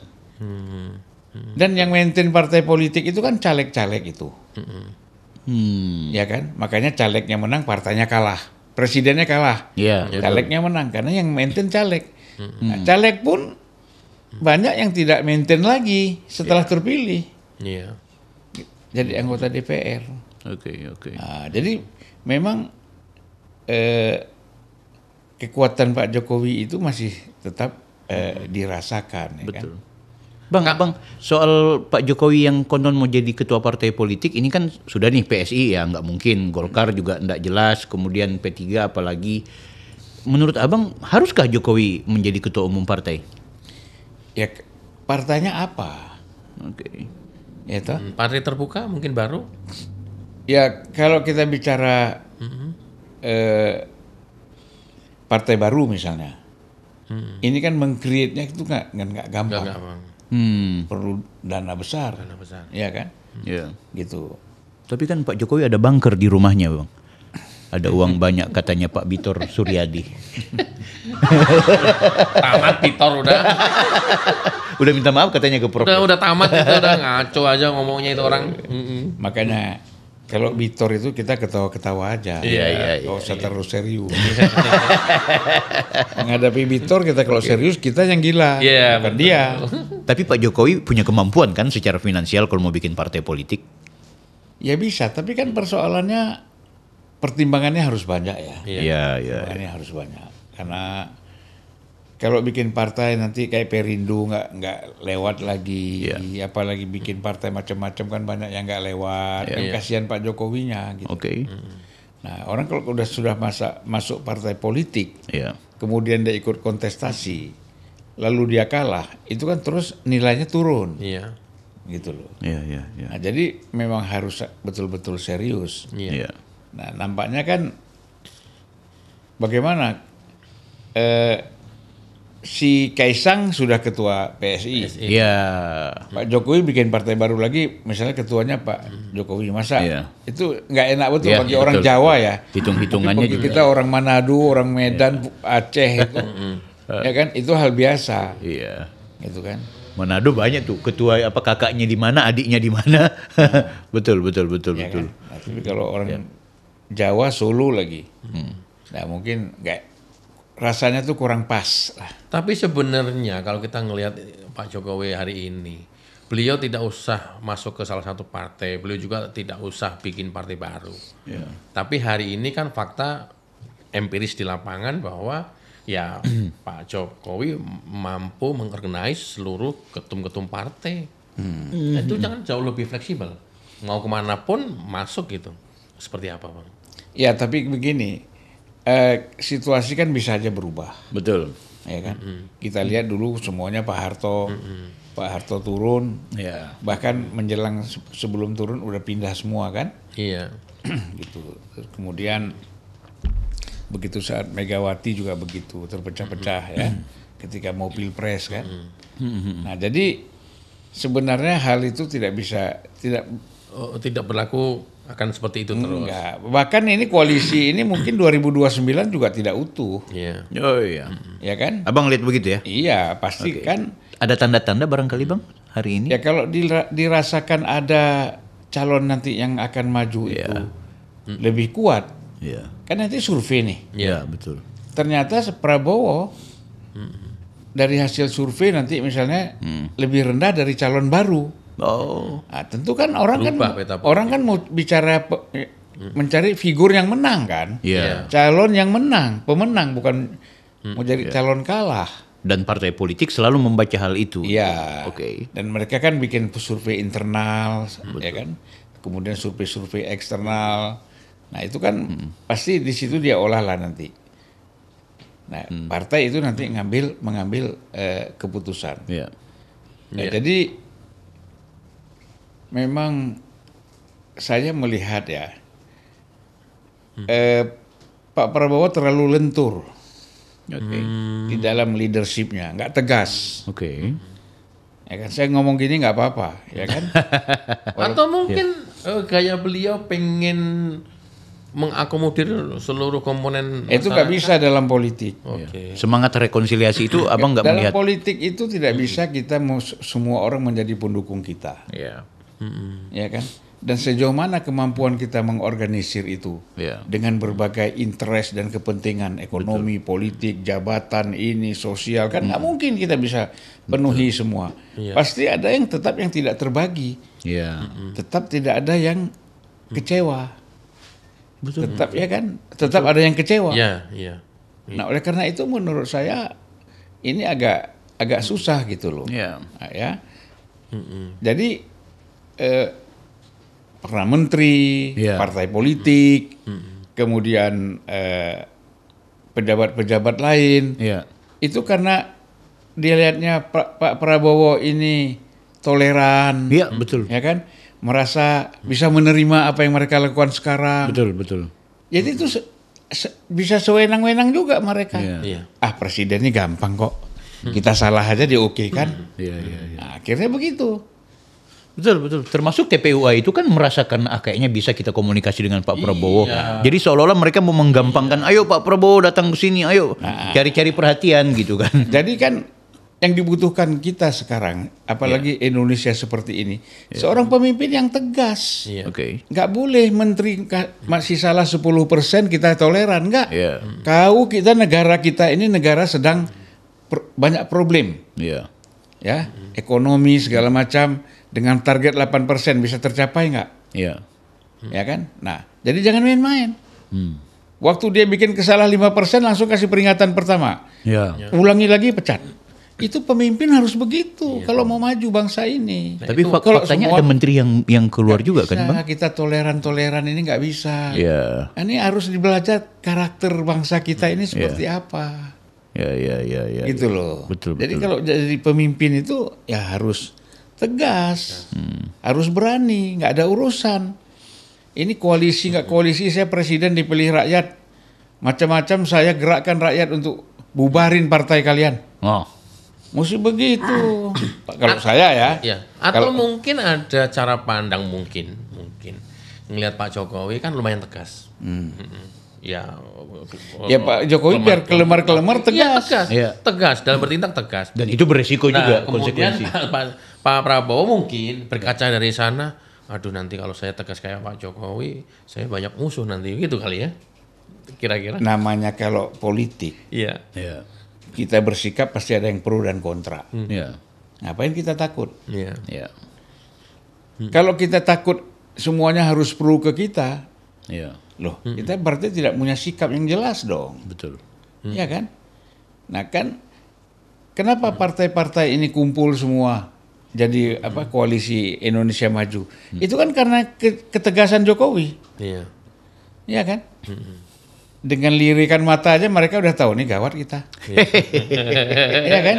Speaker 3: Dan yang maintain partai politik itu kan caleg-caleg itu. Ya kan? Makanya calegnya menang, partainya kalah. Presidennya kalah.
Speaker 2: Iya.
Speaker 3: Calegnya menang karena yang maintain caleg. Nah, caleg pun banyak yang tidak maintain lagi setelah terpilih.
Speaker 1: Iya.
Speaker 3: Jadi anggota DPR.
Speaker 2: Oke.
Speaker 3: Nah, jadi memang kekuatan Pak Jokowi itu masih tetap dirasakan. Ya
Speaker 2: Betul.
Speaker 3: Kan?
Speaker 2: Bang, soal Pak Jokowi yang konon mau jadi ketua partai politik ini kan sudah nih PSI ya, nggak mungkin. Golkar juga nggak jelas, kemudian P3 apalagi. Menurut Abang, haruskah Jokowi menjadi ketua umum partai?
Speaker 3: Ya partainya apa?
Speaker 2: Oke.
Speaker 3: Ya toh?
Speaker 1: Partai terbuka mungkin baru.
Speaker 3: Ya kalau kita bicara partai baru misalnya, ini kan meng-create-nya itu nggak gampang.
Speaker 1: Enggak, Bang.
Speaker 3: Perlu dana besar,
Speaker 1: Dana besar.
Speaker 3: ya kan?
Speaker 2: Ya.
Speaker 3: Gitu.
Speaker 2: Tapi kan Pak Jokowi ada bunker di rumahnya, Bang. Ada uang banyak katanya Pak Bitor Suryadi.
Speaker 1: Tamat Pitor udah.
Speaker 2: Udah minta maaf katanya ke Prof.
Speaker 1: Udah tamat itu udah ngaco aja ngomongnya itu orang.
Speaker 3: Makanya kalau Bitor itu kita ketawa-ketawa aja.
Speaker 2: Iya.
Speaker 3: Gak usah terlalu serius. Menghadapi Bitor kita kalau serius kita yang gila,
Speaker 1: Iya,
Speaker 3: bukan
Speaker 1: betul.
Speaker 3: dia.
Speaker 2: Tapi Pak Jokowi punya kemampuan kan secara finansial kalau mau bikin partai politik?
Speaker 3: Ya bisa, tapi kan persoalannya pertimbangannya harus banyak ya.
Speaker 2: Iya.
Speaker 3: Pertimbangannya harus banyak. Karena kalau bikin partai nanti kayak Perindo nggak lewat lagi, apalagi bikin partai macam-macam kan banyak yang nggak lewat. Kan kasihan Pak Jokowinya gitu.
Speaker 2: Oke.
Speaker 3: Nah orang kalau sudah masuk partai politik,
Speaker 2: Iya.
Speaker 3: kemudian dia ikut kontestasi, lalu dia kalah, itu kan terus nilainya turun,
Speaker 1: Iya.
Speaker 3: gitu loh.
Speaker 2: Iya.
Speaker 3: Nah jadi memang harus betul-betul serius.
Speaker 1: Iya.
Speaker 3: Nah nampaknya kan bagaimana si Kaisang sudah ketua PSI.
Speaker 2: Iya.
Speaker 3: Pak Jokowi bikin partai baru lagi, misalnya ketuanya Pak Jokowi, masa
Speaker 2: Iya.
Speaker 3: itu nggak enak betul
Speaker 2: Iya,
Speaker 3: bagi
Speaker 2: iya,
Speaker 3: orang
Speaker 2: betul.
Speaker 3: Jawa ya.
Speaker 2: Hitung-hitungannya
Speaker 3: Bagi
Speaker 2: juga.
Speaker 3: kita orang Manado, orang Medan, Aceh itu, ya kan itu hal biasa,
Speaker 2: Iya.
Speaker 3: gitu kan.
Speaker 2: Manado banyak tuh ketua apa kakaknya di mana, adiknya di mana. betul.
Speaker 3: Ya kan? Nah, tapi kalau orang Jawa Solo lagi, nah mungkin nggak, rasanya tuh kurang pas lah.
Speaker 1: Tapi sebenarnya kalau kita ngelihat Pak Jokowi hari ini, beliau tidak usah masuk ke salah satu partai, beliau juga tidak usah bikin partai baru. Tapi hari ini kan fakta empiris di lapangan bahwa ya Pak Jokowi mampu mengorganize seluruh ketum-ketum partai. Itu jangan jauh lebih fleksibel. Mau kemanapun masuk gitu. Seperti apa, Bang?
Speaker 3: Ya tapi begini, situasi kan bisa aja berubah.
Speaker 2: Betul.
Speaker 3: Ya kan? Kita lihat dulu semuanya Pak Harto turun,
Speaker 2: Iya.
Speaker 3: bahkan menjelang sebelum turun udah pindah semua kan,
Speaker 1: Iya.
Speaker 3: gitu. Terus kemudian begitu saat Megawati juga begitu terpecah-pecah ya, ketika mau pilpres kan. Nah jadi sebenarnya hal itu tidak
Speaker 1: Oh, tidak berlaku akan seperti itu terus.
Speaker 3: enggak. Bahkan ini koalisi ini mungkin 2029 juga tidak utuh,
Speaker 1: Iya.
Speaker 2: Oh iya.
Speaker 3: ya kan?
Speaker 2: Abang lihat begitu ya?
Speaker 3: Iya pasti kan.
Speaker 2: Ada tanda-tanda barangkali Bang hari ini?
Speaker 3: Ya kalau dirasakan ada calon nanti yang akan maju itu lebih kuat,
Speaker 2: Iya.
Speaker 3: kan nanti survei nih.
Speaker 2: Iya, betul.
Speaker 3: Ternyata Prabowo dari hasil survei nanti misalnya lebih rendah dari calon baru.
Speaker 2: Oh.
Speaker 3: Nah, tentu kan orang
Speaker 1: Berubah peta
Speaker 3: kan mau bicara mencari figur yang menang kan,
Speaker 2: Iya.
Speaker 3: calon yang menang, pemenang bukan mau jadi calon kalah.
Speaker 2: Dan partai politik selalu membaca hal itu.
Speaker 3: Iya.
Speaker 2: Oke.
Speaker 3: Dan mereka kan bikin survei internal, ya kan. Kemudian survei eksternal. Nah itu kan pasti di situ dia olah lah nanti. Nah partai itu nanti mengambil keputusan.
Speaker 2: Iya.
Speaker 3: Nah, jadi memang saya melihat ya, Pak Prabowo terlalu lentur di dalam leadershipnya, nggak tegas.
Speaker 2: Oke.
Speaker 3: Ya kan, saya ngomong gini nggak apa-apa, ya kan?
Speaker 1: Atau mungkin gaya beliau pengen mengakomodir seluruh komponen
Speaker 3: Itu nggak bisa dalam politik.
Speaker 1: Oke.
Speaker 2: Semangat rekonsiliasi itu abang nggak
Speaker 3: Dalam
Speaker 2: melihat.
Speaker 3: politik itu tidak bisa kita semua orang menjadi pendukung kita,
Speaker 2: Ya.
Speaker 3: ya kan? Dan sejauh mana kemampuan kita mengorganisir itu
Speaker 2: Ya.
Speaker 3: dengan berbagai interest dan kepentingan ekonomi, politik, jabatan ini, sosial, kan nggak mungkin kita bisa penuhi semua. Pasti ada yang tetap yang tidak terbagi,
Speaker 2: Ya.
Speaker 3: tetap tidak ada yang kecewa, tetap ya kan, tetap ada yang kecewa.
Speaker 1: Iya, iya.
Speaker 3: Nah, oleh karena itu menurut saya ini agak susah gitu loh.
Speaker 2: Ya.
Speaker 3: Nah, ya. Jadi perdana menteri,
Speaker 2: Ya.
Speaker 3: partai politik, kemudian pejabat-pejabat lain,
Speaker 2: Ya.
Speaker 3: itu karena dia lihatnya Pak Prabowo ini toleran,
Speaker 2: Iya, betul.
Speaker 3: ya kan, merasa bisa menerima apa yang mereka lakukan sekarang.
Speaker 2: Betul, betul.
Speaker 3: Jadi itu bisa sewenang-wenang juga mereka.
Speaker 2: Iya.
Speaker 1: Iya.
Speaker 3: Ah, presiden ini gampang kok. Kita salah aja dioke kan.
Speaker 2: Iya, iya, iya.
Speaker 3: Nah, akhirnya begitu.
Speaker 2: Betul, betul. Termasuk TPUA itu kan merasakan kayaknya bisa kita komunikasi dengan Pak Prabowo.
Speaker 1: Iya.
Speaker 2: Jadi seolah-olah mereka mau menggampangkan, ayo Pak Prabowo datang ke sini, ayo cari-cari perhatian gitu kan.
Speaker 3: Jadi kan yang dibutuhkan kita sekarang, apalagi Indonesia seperti ini, seorang pemimpin yang tegas.
Speaker 1: Iya.
Speaker 2: Oke.
Speaker 3: Nggak boleh menteri masih salah 10% kita toleran, nggak.
Speaker 2: Iya.
Speaker 3: Kau kita negara kita ini negara sedang banyak problem,
Speaker 2: Iya.
Speaker 3: ya, ekonomi segala macam. Dengan target 8% bisa tercapai nggak?
Speaker 2: Iya.
Speaker 3: Ya kan? Nah, jadi jangan main-main.
Speaker 2: Hmm.
Speaker 3: Waktu dia bikin kesalahan 5% langsung kasih peringatan pertama.
Speaker 2: Iya.
Speaker 3: Ulangi lagi pecat. Itu pemimpin harus begitu kalau mau maju bangsa ini.
Speaker 2: Tapi
Speaker 3: kalau
Speaker 2: faktanya
Speaker 3: semua-
Speaker 2: ada menteri yang keluar juga kan,
Speaker 3: Bisa,
Speaker 2: Bang?
Speaker 3: kita toleran ini nggak bisa.
Speaker 2: Iya.
Speaker 3: Ini harus belajar karakter bangsa kita ini seperti apa.
Speaker 2: Ya, ya, ya, ya.
Speaker 3: Gitu loh.
Speaker 2: Betul,
Speaker 3: Jadi
Speaker 2: betul.
Speaker 3: kalau jadi pemimpin itu ya harus tegas, harus berani, nggak ada urusan. Ini koalisi nggak koalisi, saya presiden dipilih rakyat, macam-macam saya gerakkan rakyat untuk bubarin partai kalian.
Speaker 2: Oh.
Speaker 3: Mesti begitu. Kalau saya ya.
Speaker 1: Iya. Atau mungkin ada cara pandang mungkin ngelihat Pak Jokowi kan lumayan tegas. Ya.
Speaker 3: Ya Pak Jokowi biar kelemar-kelemar
Speaker 1: Iya,
Speaker 3: tegas.
Speaker 1: tegas.
Speaker 2: Iya.
Speaker 1: Tegas dalam bertindak tegas.
Speaker 2: Dan itu beresiko juga
Speaker 1: kemudian
Speaker 2: konsekuensi.
Speaker 1: Pak Prabowo mungkin berkaca dari sana, aduh nanti kalau saya tegas kayak Pak Jokowi, saya banyak musuh nanti gitu kali ya. Kira-kira.
Speaker 3: Namanya kalau politik,
Speaker 1: Iya.
Speaker 2: Iya.
Speaker 3: kita bersikap pasti ada yang pro dan kontra.
Speaker 2: Iya.
Speaker 3: Ngapain kita takut?
Speaker 1: Iya.
Speaker 2: Iya.
Speaker 3: Kalau kita takut semuanya harus pro ke kita,
Speaker 2: Iya.
Speaker 3: loh, kita berarti tidak punya sikap yang jelas dong.
Speaker 2: Betul.
Speaker 3: Iya kan? Nah kan, kenapa partai-partai ini kumpul semua jadi apa koalisi Indonesia Maju? Itu kan karena ketegasan Jokowi,
Speaker 1: Iya.
Speaker 3: iya kan? Dengan lirikan mata aja mereka udah tahu nih gawat kita, iya kan?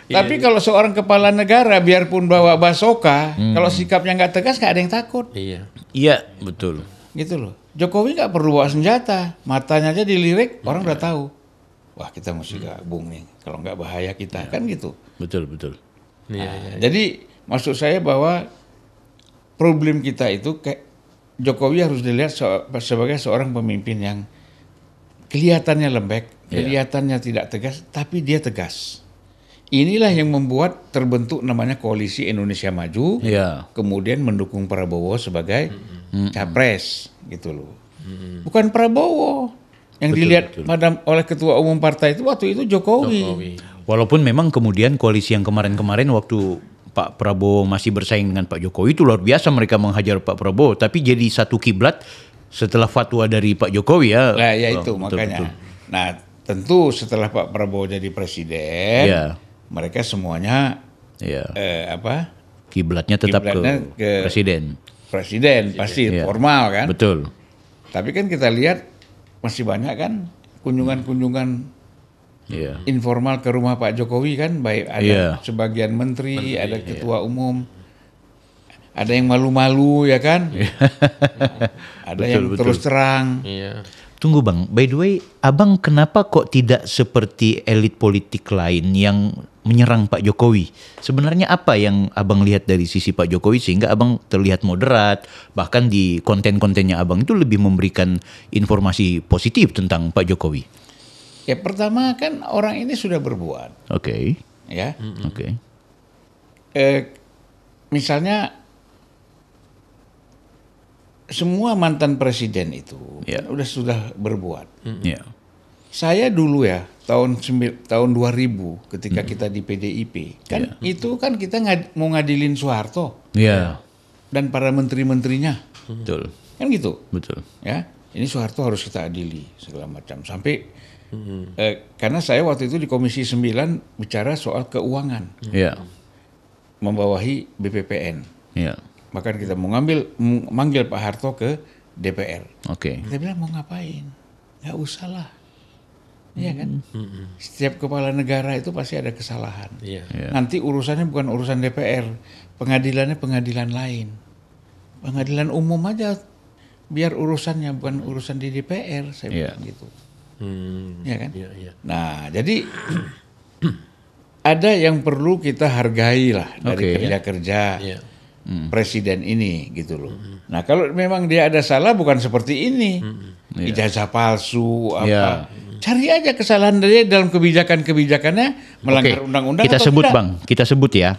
Speaker 3: Tapi kalau seorang kepala negara biarpun bawa basoka, kalau sikapnya nggak tegas nggak ada yang takut,
Speaker 1: Iya.
Speaker 2: Iya, betul.
Speaker 3: gitu loh. Jokowi nggak perlu bawa senjata, matanya aja dilirik, orang udah tahu. Wah kita mesti gabung nih, kalau nggak bahaya kita, kan gitu.
Speaker 2: Betul, betul.
Speaker 1: Iya.
Speaker 3: Nah, jadi maksud saya bahwa problem kita itu kayak Jokowi harus dilihat sebagai seorang pemimpin yang kelihatannya lembek, kelihatannya tidak tegas, tapi dia tegas. Inilah yang membuat terbentuk namanya Koalisi Indonesia Maju,
Speaker 2: Iya.
Speaker 3: kemudian mendukung Prabowo sebagai capres, gitu loh. Bukan Prabowo yang dilihat oleh ketua umum partai itu waktu itu Jokowi.
Speaker 2: Walaupun memang kemudian koalisi yang kemarin-kemarin waktu Pak Prabowo masih bersaing dengan Pak Jokowi itu luar biasa mereka menghajar Pak Prabowo, tapi jadi satu kiblat setelah fatwa dari Pak Jokowi ya.
Speaker 3: Nah, ya itu
Speaker 2: Betul,
Speaker 3: makanya.
Speaker 2: betul.
Speaker 3: Nah, tentu setelah Pak Prabowo jadi presiden,
Speaker 2: Iya.
Speaker 3: mereka semuanya
Speaker 2: Iya. Kiblatnya tetap
Speaker 3: Kiblatnya
Speaker 2: ke presiden.
Speaker 3: presiden pasti
Speaker 2: Iya.
Speaker 3: formal kan.
Speaker 2: Betul.
Speaker 3: Tapi kan kita lihat masih banyak kan kunjungan-kunjungan
Speaker 2: Iya.
Speaker 3: informal ke rumah Pak Jokowi kan, baik ada
Speaker 2: Iya.
Speaker 3: sebagian menteri, ada ketua umum. ada yang malu-malu ya kan, ada
Speaker 2: Betul,
Speaker 3: yang
Speaker 2: betul.
Speaker 3: terus terang.
Speaker 1: Iya.
Speaker 2: Tunggu Bang, by the way, Abang kenapa kok tidak seperti elit politik lain yang menyerang Pak Jokowi? Sebenarnya apa yang Abang lihat dari sisi Pak Jokowi sehingga Abang terlihat moderat, bahkan di konten-kontennya Abang itu lebih memberikan informasi positif tentang Pak Jokowi?
Speaker 3: Ya pertama kan orang ini sudah berbuat,
Speaker 2: Oke,
Speaker 3: ya.
Speaker 2: oke.
Speaker 3: Misalnya semua mantan presiden itu
Speaker 2: Ya.
Speaker 3: kan sudah berbuat.
Speaker 2: Ya.
Speaker 3: Saya dulu ya tahun 2000 ketika kita di PDIP kan itu kan kita mau ngadilin Soeharto
Speaker 2: Ya,
Speaker 3: dan para menteri-menterinya
Speaker 2: betul,
Speaker 3: kan gitu
Speaker 2: betul.
Speaker 3: ya. Ini Soeharto harus kita adili segala macam sampai karena saya waktu itu di Komisi 9 bicara soal keuangan
Speaker 2: Ya,
Speaker 3: membawahi BPPN.
Speaker 2: ya,
Speaker 3: Bahkan kita manggil Pak Harto ke DPR.
Speaker 2: oke.
Speaker 3: Kita bilang mau ngapain? Nggak usah lah. Iya kan? Setiap kepala negara itu pasti ada kesalahan.
Speaker 1: Iya.
Speaker 2: Ya.
Speaker 3: Nanti urusannya bukan urusan DPR. Pengadilannya pengadilan lain. Pengadilan umum aja biar urusannya bukan urusan di DPR. Saya bilang gitu. Iya kan?
Speaker 1: Iya, iya.
Speaker 3: Nah, jadi ada yang perlu kita hargai lah dari
Speaker 2: Oke.
Speaker 3: kerja-kerja
Speaker 1: Iya.
Speaker 3: presiden ini gitu loh. Nah kalau memang dia ada salah bukan seperti ini, ijazah palsu apa,
Speaker 2: Ya.
Speaker 3: cari aja kesalahan dia dalam kebijakannya melanggar
Speaker 2: Oke,
Speaker 3: undang-undang
Speaker 2: kita
Speaker 3: atau
Speaker 2: sebut
Speaker 3: tidak.
Speaker 2: Bang, kita sebut ya.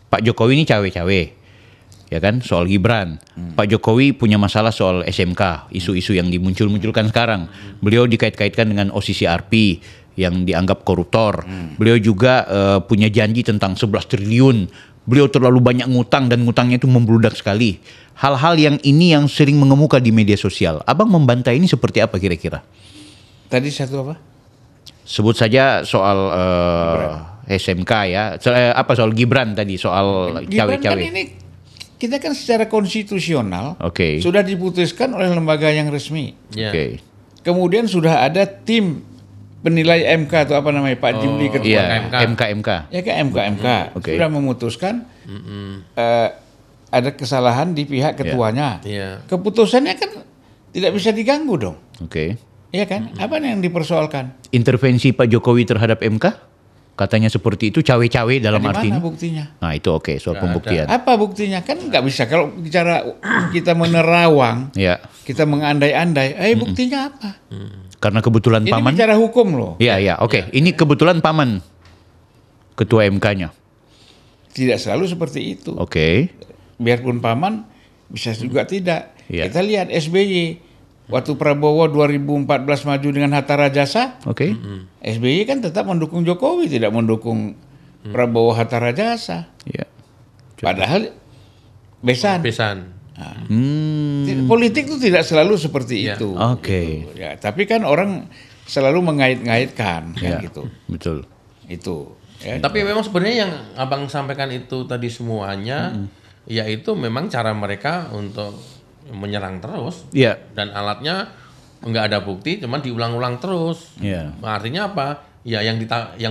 Speaker 2: Pak Jokowi ini cawe-cawe. Ya kan, soal Gibran. Pak Jokowi punya masalah soal SMK, isu-isu yang dimuncul-munculkan sekarang. Beliau dikait-kaitkan dengan OCCRP yang dianggap koruptor. Beliau juga punya janji tentang 11 triliun. Beliau terlalu banyak ngutang dan ngutangnya itu membludak sekali. Hal-hal yang ini yang sering mengemuka di media sosial. Abang membantai ini seperti apa kira-kira?
Speaker 3: Tadi satu apa?
Speaker 2: Sebut saja soal SMK ya. Soal Gibran tadi, soal
Speaker 3: Gibran kan
Speaker 2: cawe-cawe.
Speaker 3: ini kita kan secara konstitusional
Speaker 2: Oke.
Speaker 3: sudah diputuskan oleh lembaga yang resmi.
Speaker 1: Iya.
Speaker 2: Oke.
Speaker 3: Kemudian sudah ada tim penilai MK atau apa namanya Pak Jimli ketua.
Speaker 2: Iya,
Speaker 1: MK.
Speaker 2: MK.
Speaker 3: Ya kan MK
Speaker 2: Oke.
Speaker 3: sudah memutuskan ada kesalahan di pihak ketuanya.
Speaker 1: Iya.
Speaker 3: Keputusannya kan tidak bisa diganggu dong.
Speaker 2: Oke.
Speaker 3: Iya kan? Apa yang dipersoalkan?
Speaker 2: Intervensi Pak Jokowi terhadap MK? Katanya seperti itu, cawe-cawe dalam
Speaker 3: Di
Speaker 2: arti
Speaker 3: mana
Speaker 2: ini.
Speaker 3: buktinya?
Speaker 2: Nah itu oke, soal pembuktian.
Speaker 3: Apa buktinya? Kan nggak bisa kalau bicara kita menerawang,
Speaker 2: Ya,
Speaker 3: kita mengandai-andai. Buktinya apa?
Speaker 2: karena kebetulan
Speaker 3: Ini
Speaker 2: paman.
Speaker 3: bicara hukum loh.
Speaker 2: Iya, oke. Ini kebetulan paman ketua MK-nya.
Speaker 3: Tidak selalu seperti itu.
Speaker 2: Oke.
Speaker 3: Biarpun paman bisa juga tidak.
Speaker 2: Iya.
Speaker 3: Kita lihat SBY waktu Prabowo 2014 maju dengan Hatta Rajasa,
Speaker 2: Oke.
Speaker 3: SBY kan tetap mendukung Jokowi, tidak mendukung Prabowo Hatta Rajasa.
Speaker 2: Iya.
Speaker 3: Padahal besan.
Speaker 1: Besan.
Speaker 3: Politik itu tidak selalu seperti
Speaker 1: Iya.
Speaker 3: itu.
Speaker 2: Oke.
Speaker 3: Gitu. Ya, tapi kan orang selalu mengait-ngaitkan kan
Speaker 2: Ya,
Speaker 3: gitu.
Speaker 2: betul.
Speaker 3: Itu. Ya.
Speaker 1: Tapi memang sebenarnya yang abang sampaikan itu tadi semuanya, yaitu memang cara mereka untuk menyerang terus.
Speaker 2: Iya.
Speaker 1: Dan alatnya nggak ada bukti, cuman diulang-ulang terus.
Speaker 2: Iya.
Speaker 1: Artinya apa? Ya yang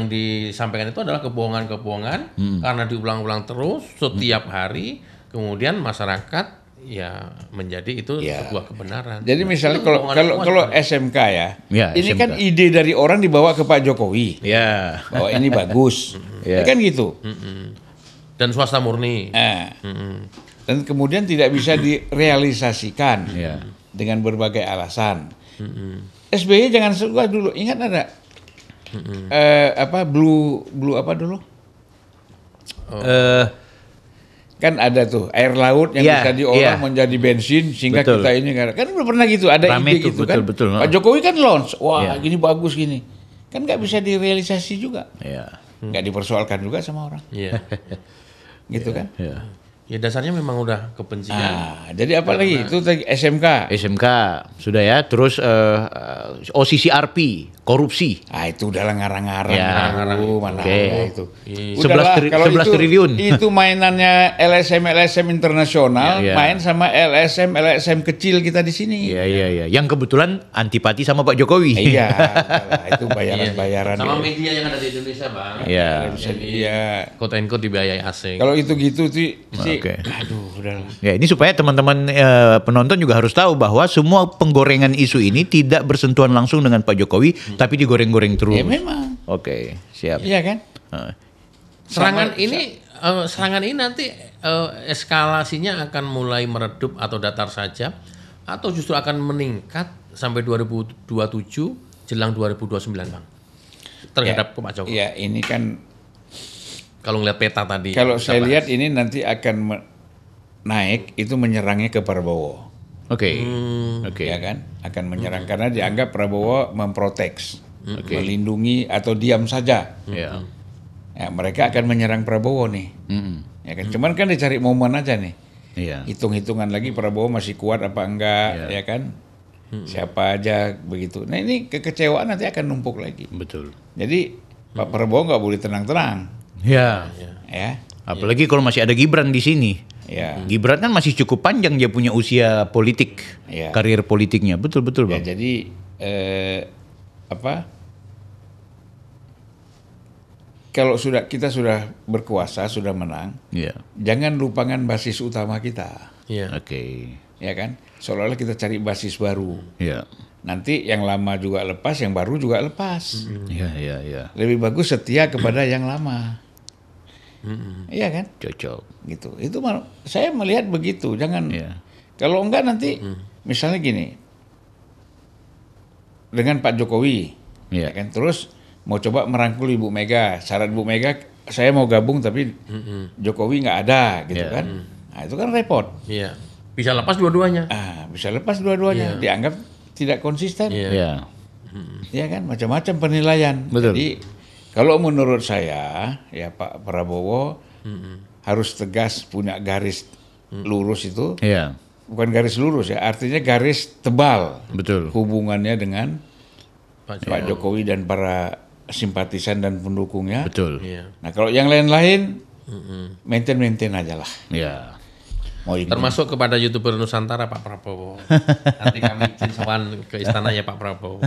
Speaker 1: disampaikan itu adalah kebohongan-kebohongan karena diulang-ulang terus setiap hari, kemudian masyarakat ya menjadi itu
Speaker 3: Ya.
Speaker 1: sebuah kebenaran.
Speaker 3: Jadi misalnya
Speaker 1: Itu
Speaker 3: kalau
Speaker 1: kebohongan semua
Speaker 3: kalau
Speaker 1: sebenarnya.
Speaker 3: SMK ya,
Speaker 2: Ya,
Speaker 3: ini
Speaker 2: SMK.
Speaker 3: kan ide dari orang dibawa ke Pak Jokowi,
Speaker 2: Iya.
Speaker 3: bahwa ini bagus,
Speaker 2: Ya.
Speaker 3: ya kan gitu.
Speaker 1: Dan swasta murni.
Speaker 3: Dan kemudian tidak bisa direalisasikan
Speaker 2: Ya.
Speaker 3: dengan berbagai alasan. SBY jangan suka dulu, ingat ada blue apa dulu? Kan ada tuh air laut yang
Speaker 2: Iya,
Speaker 3: bisa diolah
Speaker 2: iya.
Speaker 3: menjadi bensin sehingga
Speaker 2: Betul.
Speaker 3: kita ini kan udah pernah gitu ada
Speaker 2: Rame
Speaker 3: ide
Speaker 2: tuh,
Speaker 3: gitu kan.
Speaker 2: betul.
Speaker 3: Pak Jokowi kan launch, wah
Speaker 2: Iya.
Speaker 3: gini bagus gini, kan nggak bisa direalisasi juga,
Speaker 2: Iya.
Speaker 3: nggak dipersoalkan juga sama orang,
Speaker 1: Iya.
Speaker 3: gitu kan.
Speaker 2: Iya.
Speaker 1: Ya dasarnya memang udah kebencian.
Speaker 3: Nah, jadi apa lagi itu tadi SMK.
Speaker 2: SMK sudah ya, terus OCCRP, korupsi.
Speaker 3: Ah itu udahlah ngarang-ngarang.
Speaker 2: Ya.
Speaker 3: Aduh, mana
Speaker 2: Oke.
Speaker 3: ada itu.
Speaker 1: Iya.
Speaker 3: Udahlah,
Speaker 2: 11
Speaker 3: kalau
Speaker 2: 11
Speaker 3: itu,
Speaker 2: triliun.
Speaker 3: Itu mainannya LSM internasional,
Speaker 2: Ya, ya.
Speaker 3: main sama LSM kecil kita di sini.
Speaker 2: Iya. Yang kebetulan antipati sama Pak Jokowi.
Speaker 3: Iya, udahlah, itu bayaran-bayaran.
Speaker 1: Sama media yang ada di Indonesia, Bang.
Speaker 2: Iya.
Speaker 3: Iya.
Speaker 1: Quote and quote dibiayai asing.
Speaker 3: Kalau itu gitu sih,
Speaker 2: Oke.
Speaker 3: aduh udahlah.
Speaker 2: Ya, ini supaya teman-teman penonton juga harus tahu bahwa semua penggorengan isu ini tidak bersentuhan langsung dengan Pak Jokowi, tapi digoreng-goreng terus.
Speaker 3: Ya memang.
Speaker 2: Oke, siap.
Speaker 3: Iya kan?
Speaker 1: Serangan ini nanti eskalasinya akan mulai meredup atau datar saja, atau justru akan meningkat sampai 2027 jelang 2029, Bang, terhadap Pak Jokowi.
Speaker 3: Iya, ini kan
Speaker 1: Kalau ngeliat peta tadi.
Speaker 3: kalau
Speaker 1: kita
Speaker 3: saya
Speaker 1: bahas.
Speaker 3: lihat ini nanti akan naik itu menyerangnya ke Prabowo.
Speaker 2: Oke. Oke.
Speaker 3: Ya kan? Akan menyerang karena dianggap Prabowo memproteks, melindungi atau diam saja.
Speaker 2: Ya.
Speaker 3: Ya, mereka akan menyerang Prabowo nih. Ya kan? Cuman kan dicari momen aja nih.
Speaker 2: Iya.
Speaker 3: Hitung-hitungan lagi Prabowo masih kuat apa enggak, ya kan? Siapa aja begitu. Nah, ini kekecewaan nanti akan numpuk lagi.
Speaker 2: Betul.
Speaker 3: Jadi Pak Prabowo nggak boleh tenang-tenang,
Speaker 2: Ya.
Speaker 3: ya.
Speaker 2: Apalagi kalau masih ada Gibran di sini.
Speaker 3: Ya.
Speaker 2: Gibran kan masih cukup panjang dia punya usia politik,
Speaker 3: Iya.
Speaker 2: karir politiknya. Betul-betul,
Speaker 3: Ya,
Speaker 2: Bang.
Speaker 3: jadi apa? Kalau kita sudah berkuasa, sudah menang,
Speaker 2: Iya.
Speaker 3: jangan lupakan basis utama kita,
Speaker 1: Iya.
Speaker 2: Oke.
Speaker 3: ya kan? Seolah-olah kita cari basis baru.
Speaker 2: Iya.
Speaker 3: Nanti yang lama juga lepas, yang baru juga lepas.
Speaker 2: Iya, iya, iya.
Speaker 3: Lebih bagus setia kepada yang lama. Iya kan?
Speaker 2: Cocok.
Speaker 3: Gitu. Itu saya melihat begitu. Jangan.
Speaker 2: Iya.
Speaker 3: Kalau enggak nanti, misalnya gini, dengan Pak Jokowi,
Speaker 2: Iya.
Speaker 3: ya kan? Terus mau coba merangkul Ibu Mega. Syarat Ibu Mega, saya mau gabung tapi Jokowi nggak ada, gitu
Speaker 2: Iya.
Speaker 3: kan? Nah, itu kan repot.
Speaker 1: Iya. Bisa lepas dua-duanya.
Speaker 3: Bisa lepas dua-duanya. Dianggap tidak konsisten.
Speaker 1: Iya.
Speaker 2: Iya.
Speaker 3: Ya kan, macam-macam penilaian.
Speaker 2: Betul.
Speaker 3: Jadi kalau menurut saya, ya Pak Prabowo harus tegas, punya garis lurus itu,
Speaker 2: Iya.
Speaker 3: bukan garis lurus ya, artinya garis tebal
Speaker 2: Betul.
Speaker 3: hubungannya dengan
Speaker 1: Pak
Speaker 3: Pak Jokowi dan para simpatisan dan pendukungnya.
Speaker 2: Betul.
Speaker 1: Iya.
Speaker 3: Nah kalau yang lain-lain, maintain aja lah.
Speaker 2: Iya.
Speaker 3: Mau ikut.
Speaker 1: Termasuk kepada YouTuber Nusantara Pak Prabowo. Nanti kami izin sowan ke istananya Pak Prabowo.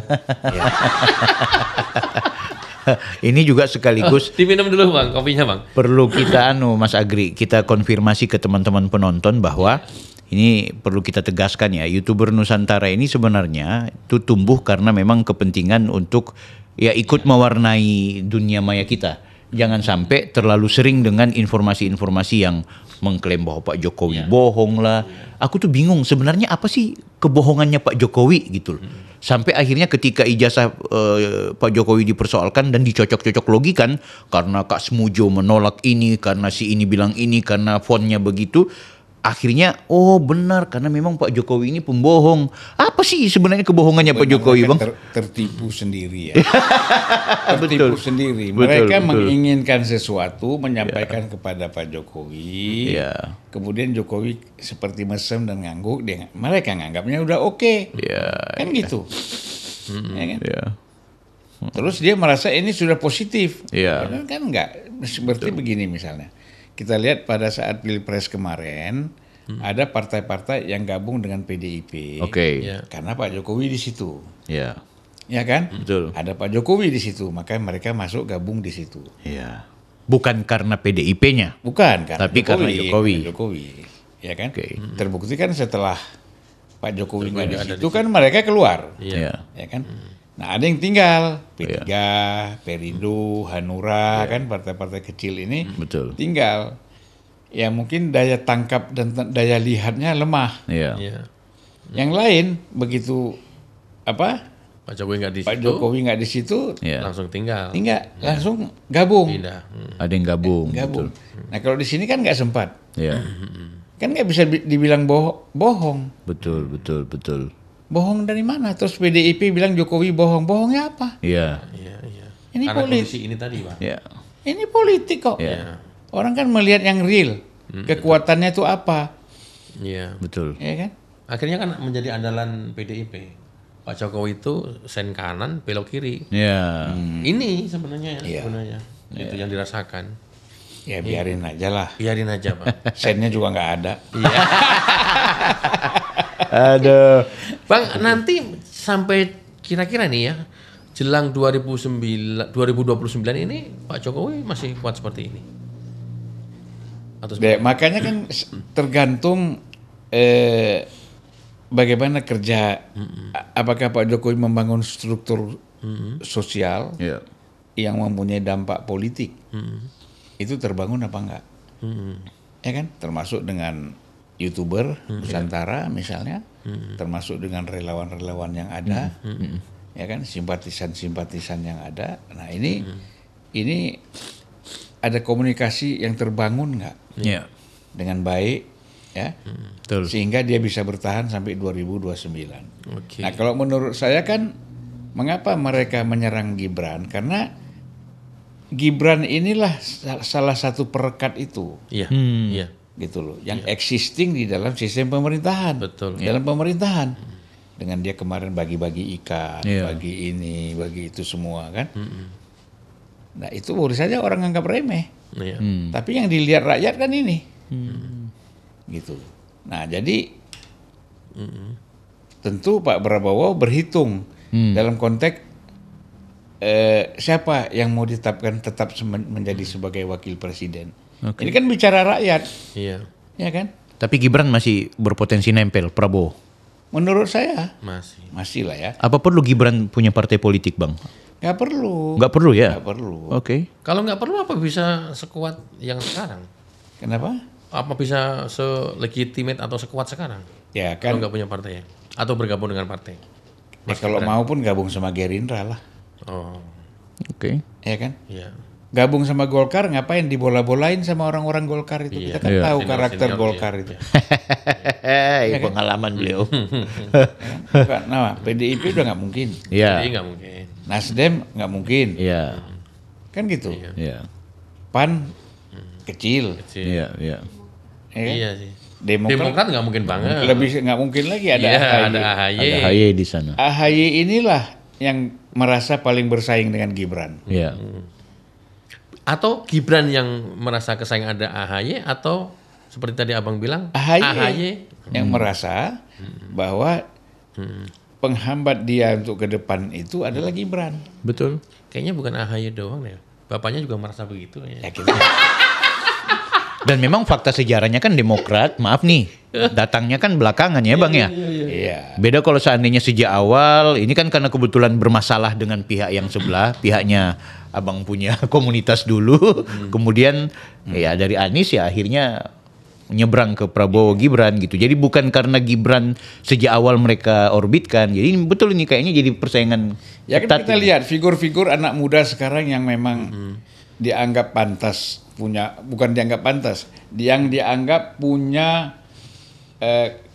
Speaker 2: Ini juga sekaligus
Speaker 1: Diminum dulu Bang, kopinya Bang.
Speaker 2: perlu kita Mas Agri, kita konfirmasi ke teman-teman penonton bahwa ini perlu kita tegaskan ya, YouTuber Nusantara ini sebenarnya itu tumbuh karena memang kepentingan untuk ya ikut mewarnai dunia maya kita. Jangan sampai terlalu sering dengan informasi-informasi yang mengklaim bahwa Pak Jokowi bohong lah. Aku tuh bingung sebenarnya apa sih kebohongannya Pak Jokowi gitu loh. Sampai akhirnya ketika ijazah Pak Jokowi dipersoalkan dan dicocok-cocok logikan karena Kak Smujo menolak ini, karena si ini bilang ini, karena fontnya begitu. Akhirnya, oh benar karena memang Pak Jokowi ini pembohong. Apa sih sebenarnya kebohongannya Pak Jokowi, Bang?
Speaker 3: Tertipu sendiri ya. Tertipu sendiri.
Speaker 2: Betul,
Speaker 3: Mereka
Speaker 2: betul.
Speaker 3: menginginkan sesuatu, menyampaikan kepada Pak Jokowi.
Speaker 2: Iya.
Speaker 3: Kemudian Jokowi seperti mesem dan ngangguk. Mereka nganggapnya udah oke.
Speaker 2: Iya.
Speaker 3: Kan gitu. Ya kan?
Speaker 2: Iya.
Speaker 3: Terus dia merasa ini sudah positif.
Speaker 2: Iya.
Speaker 3: Padahal kan enggak. Seperti begini misalnya. Kita lihat pada saat Pilpres kemarin ada partai-partai yang gabung dengan PDIP.
Speaker 2: Oke.
Speaker 1: Iya.
Speaker 3: Karena Pak Jokowi di situ.
Speaker 2: Iya.
Speaker 3: Ya kan?
Speaker 2: Betul.
Speaker 3: Ada Pak Jokowi di situ, maka mereka masuk gabung di situ.
Speaker 2: Iya. Bukan karena PDIP-nya.
Speaker 3: Bukan karena
Speaker 2: Tapi karena Jokowi.
Speaker 3: Pak Jokowi. Ya kan?
Speaker 2: Oke.
Speaker 3: Terbukti kan setelah Pak Jokowi nggak di situ kan mereka keluar.
Speaker 2: Iya.
Speaker 3: Ya kan? Nah, ada yang tinggal, P3, Perindo, Hanura, kan partai-partai kecil ini
Speaker 2: Betul.
Speaker 3: tinggal. Ya mungkin daya tangkap dan daya lihatnya lemah.
Speaker 2: Iya.
Speaker 1: Iya.
Speaker 3: Yang lain begitu apa?
Speaker 1: Pak Jokowi nggak di
Speaker 3: Pak
Speaker 1: situ,
Speaker 3: Jokowi nggak di situ,
Speaker 2: Iya.
Speaker 1: langsung tinggal.
Speaker 3: langsung gabung.
Speaker 1: Pindah.
Speaker 2: Ada yang gabung.
Speaker 3: Gabung. Nah, kalau di sini kan nggak sempat.
Speaker 2: Iya.
Speaker 3: Kan nggak bisa dibilang bohong.
Speaker 2: Betul, betul, betul.
Speaker 3: Bohong dari mana? Terus PDIP bilang Jokowi bohong. Bohongnya apa?
Speaker 2: Iya.
Speaker 1: Iya, iya.
Speaker 3: Ini
Speaker 1: Karena
Speaker 3: politik.
Speaker 1: kondisi ini tadi, Pak.
Speaker 2: Iya.
Speaker 3: Ini politik kok.
Speaker 2: Iya.
Speaker 3: Orang kan melihat yang real. Kekuatannya itu apa?
Speaker 1: Iya.
Speaker 2: Betul.
Speaker 3: Ya kan?
Speaker 1: Akhirnya kan menjadi andalan PDIP. Pak Jokowi itu sen kanan, belok kiri.
Speaker 2: Iya.
Speaker 1: Ini sebenarnya
Speaker 3: Iya.
Speaker 1: sebenarnya. Itu yang dirasakan.
Speaker 3: Ya biarin aja lah.
Speaker 1: Biarin aja, Pak.
Speaker 3: Sennya juga nggak ada.
Speaker 2: Aduh.
Speaker 1: Bang, nanti sampai kira-kira nih ya, jelang 2029 ini Pak Jokowi masih kuat seperti ini? Atau
Speaker 3: Makanya kan tergantung bagaimana kerja, apakah Pak Jokowi membangun struktur sosial
Speaker 2: Ya.
Speaker 3: yang mempunyai dampak politik, itu terbangun apa enggak? Ya kan, termasuk dengan YouTuber Nusantara misalnya, termasuk dengan relawan-relawan yang ada, ya kan, simpatisan-simpatisan yang ada. Nah ini ada komunikasi yang terbangun nggak
Speaker 2: Ya.
Speaker 3: dengan baik, ya,
Speaker 2: Betul.
Speaker 3: sehingga dia bisa bertahan sampai 2029.
Speaker 1: Oke.
Speaker 3: Nah kalau menurut saya kan, mengapa mereka menyerang Gibran? Karena Gibran inilah salah satu perekat itu,
Speaker 1: Iya. Iya.
Speaker 3: gitu loh, yang existing di dalam sistem pemerintahan,
Speaker 1: Betul.
Speaker 3: dalam pemerintahan. Dengan dia kemarin bagi-bagi ikan,
Speaker 2: Iya.
Speaker 3: bagi ini, bagi itu semua kan. Nah itu baru saja orang anggap remeh.
Speaker 1: Iya.
Speaker 3: Tapi yang dilihat rakyat kan ini, gitu. Nah jadi tentu Pak Prabowo berhitung dalam konteks siapa yang mau ditetapkan tetap menjadi sebagai wakil presiden.
Speaker 2: Oke.
Speaker 3: Ini kan bicara rakyat,
Speaker 1: Iya.
Speaker 3: ya kan?
Speaker 2: Tapi Gibran masih berpotensi nempel Prabowo.
Speaker 3: Menurut saya
Speaker 1: Masih.
Speaker 3: lah ya,
Speaker 2: Apa perlu Gibran punya partai politik, Bang?
Speaker 3: nggak perlu.
Speaker 2: Nggak perlu ya?
Speaker 3: Nggak perlu.
Speaker 2: Oke.
Speaker 1: Kalau nggak perlu apa bisa sekuat yang sekarang?
Speaker 3: Kenapa?
Speaker 1: Apa bisa selegitimate atau sekuat sekarang?
Speaker 3: Ya
Speaker 1: Kalau
Speaker 3: kan,
Speaker 1: nggak punya partai ya? Atau bergabung dengan partai?
Speaker 3: kalau mau pun gabung sama Gerindra lah,
Speaker 1: Oh,
Speaker 2: Oke.
Speaker 3: ya kan?
Speaker 1: iya.
Speaker 3: Gabung sama Golkar ngapain dibola-bolain sama orang-orang Golkar itu?
Speaker 1: Iya.
Speaker 3: Kita kan
Speaker 2: Iya.
Speaker 3: tahu
Speaker 1: Senior-
Speaker 3: karakter
Speaker 1: senior,
Speaker 3: Golkar
Speaker 1: iya.
Speaker 3: itu.
Speaker 2: Pengalaman beliau.
Speaker 3: Bukan, nah, PDIP udah nggak mungkin,
Speaker 1: Jadi
Speaker 2: Iya.
Speaker 1: nggak mungkin.
Speaker 3: Nasdem nggak mungkin,
Speaker 2: Iya.
Speaker 3: kan gitu.
Speaker 2: Iya.
Speaker 3: PAN kecil,
Speaker 1: Kecil.
Speaker 2: Iya, iya.
Speaker 3: ya kan?
Speaker 1: Iya sih.
Speaker 3: Demokrat
Speaker 1: Demokrat nggak mungkin banget.
Speaker 3: lebih nggak mungkin lagi ada
Speaker 1: Iya,
Speaker 3: AHY.
Speaker 1: ada AHY.
Speaker 2: Ada HY di sana.
Speaker 3: AHY inilah yang merasa paling bersaing dengan Gibran.
Speaker 2: Iya.
Speaker 1: Atau Gibran yang merasa kesaing ada AHY atau seperti tadi Abang bilang
Speaker 3: AHY yang merasa bahwa penghambat dia untuk ke depan itu adalah Gibran.
Speaker 2: Betul.
Speaker 1: kayaknya bukan AHY doang deh. Bapaknya juga merasa begitu ya.
Speaker 3: Ya, gitu.
Speaker 2: Dan memang fakta sejarahnya kan Demokrat, maaf nih, datangnya kan belakangan ya Bang ya.
Speaker 3: Iya.
Speaker 2: Beda kalau seandainya sejak awal, ini kan karena kebetulan bermasalah dengan pihak yang sebelah, pihaknya Abang punya komunitas dulu, kemudian ya dari Anies ya akhirnya nyebrang ke Prabowo Gibran gitu. Jadi bukan karena Gibran sejak awal mereka orbitkan. Jadi ini betul ini kayaknya jadi persaingan
Speaker 3: Ya kan
Speaker 2: ketat
Speaker 3: kita
Speaker 2: ini.
Speaker 3: lihat figur-figur anak muda sekarang yang memang dianggap pantas punya, bukan dianggap pantas, yang dianggap punya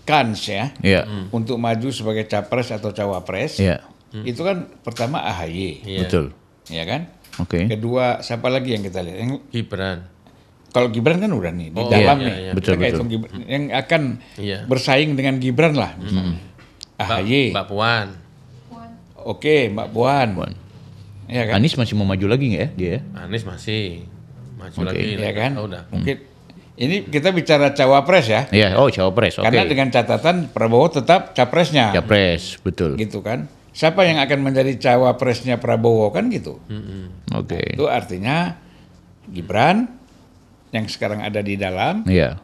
Speaker 3: kans ya
Speaker 2: Iya.
Speaker 3: untuk maju sebagai capres atau cawapres.
Speaker 2: Iya.
Speaker 3: Itu kan pertama AHY,
Speaker 1: Iya.
Speaker 2: Betul.
Speaker 3: ya kan?
Speaker 2: Oke.
Speaker 3: Kedua siapa lagi yang kita lihat?
Speaker 1: Gibran.
Speaker 3: Kalau Gibran kan udah nih di
Speaker 1: Oh,
Speaker 3: dalam
Speaker 1: iya,
Speaker 3: nih.
Speaker 1: iya.
Speaker 2: Betul,
Speaker 3: Kita nggak
Speaker 2: betul.
Speaker 3: hitung Gibran. Yang akan
Speaker 1: Iya.
Speaker 3: bersaing dengan Gibran lah. AHY.
Speaker 1: Mbak Puan.
Speaker 3: Oke, Mbak Puan.
Speaker 2: Puan.
Speaker 3: Ya kan?
Speaker 2: Anies masih mau maju lagi nggak ya dia?
Speaker 1: Anies masih maju
Speaker 2: Oke.
Speaker 1: lagi.
Speaker 3: Ya kan?
Speaker 1: Oh, udah.
Speaker 3: Mungkin ini kita bicara cawapres ya.
Speaker 2: Iya, oh cawapres, oke.
Speaker 3: Karena dengan catatan Prabowo tetap capresnya.
Speaker 2: Capres, betul.
Speaker 3: Gitu kan. Siapa yang akan menjadi cawapresnya Prabowo kan gitu.
Speaker 2: Oke.
Speaker 3: Itu artinya Gibran yang sekarang ada di dalam,
Speaker 2: Iya.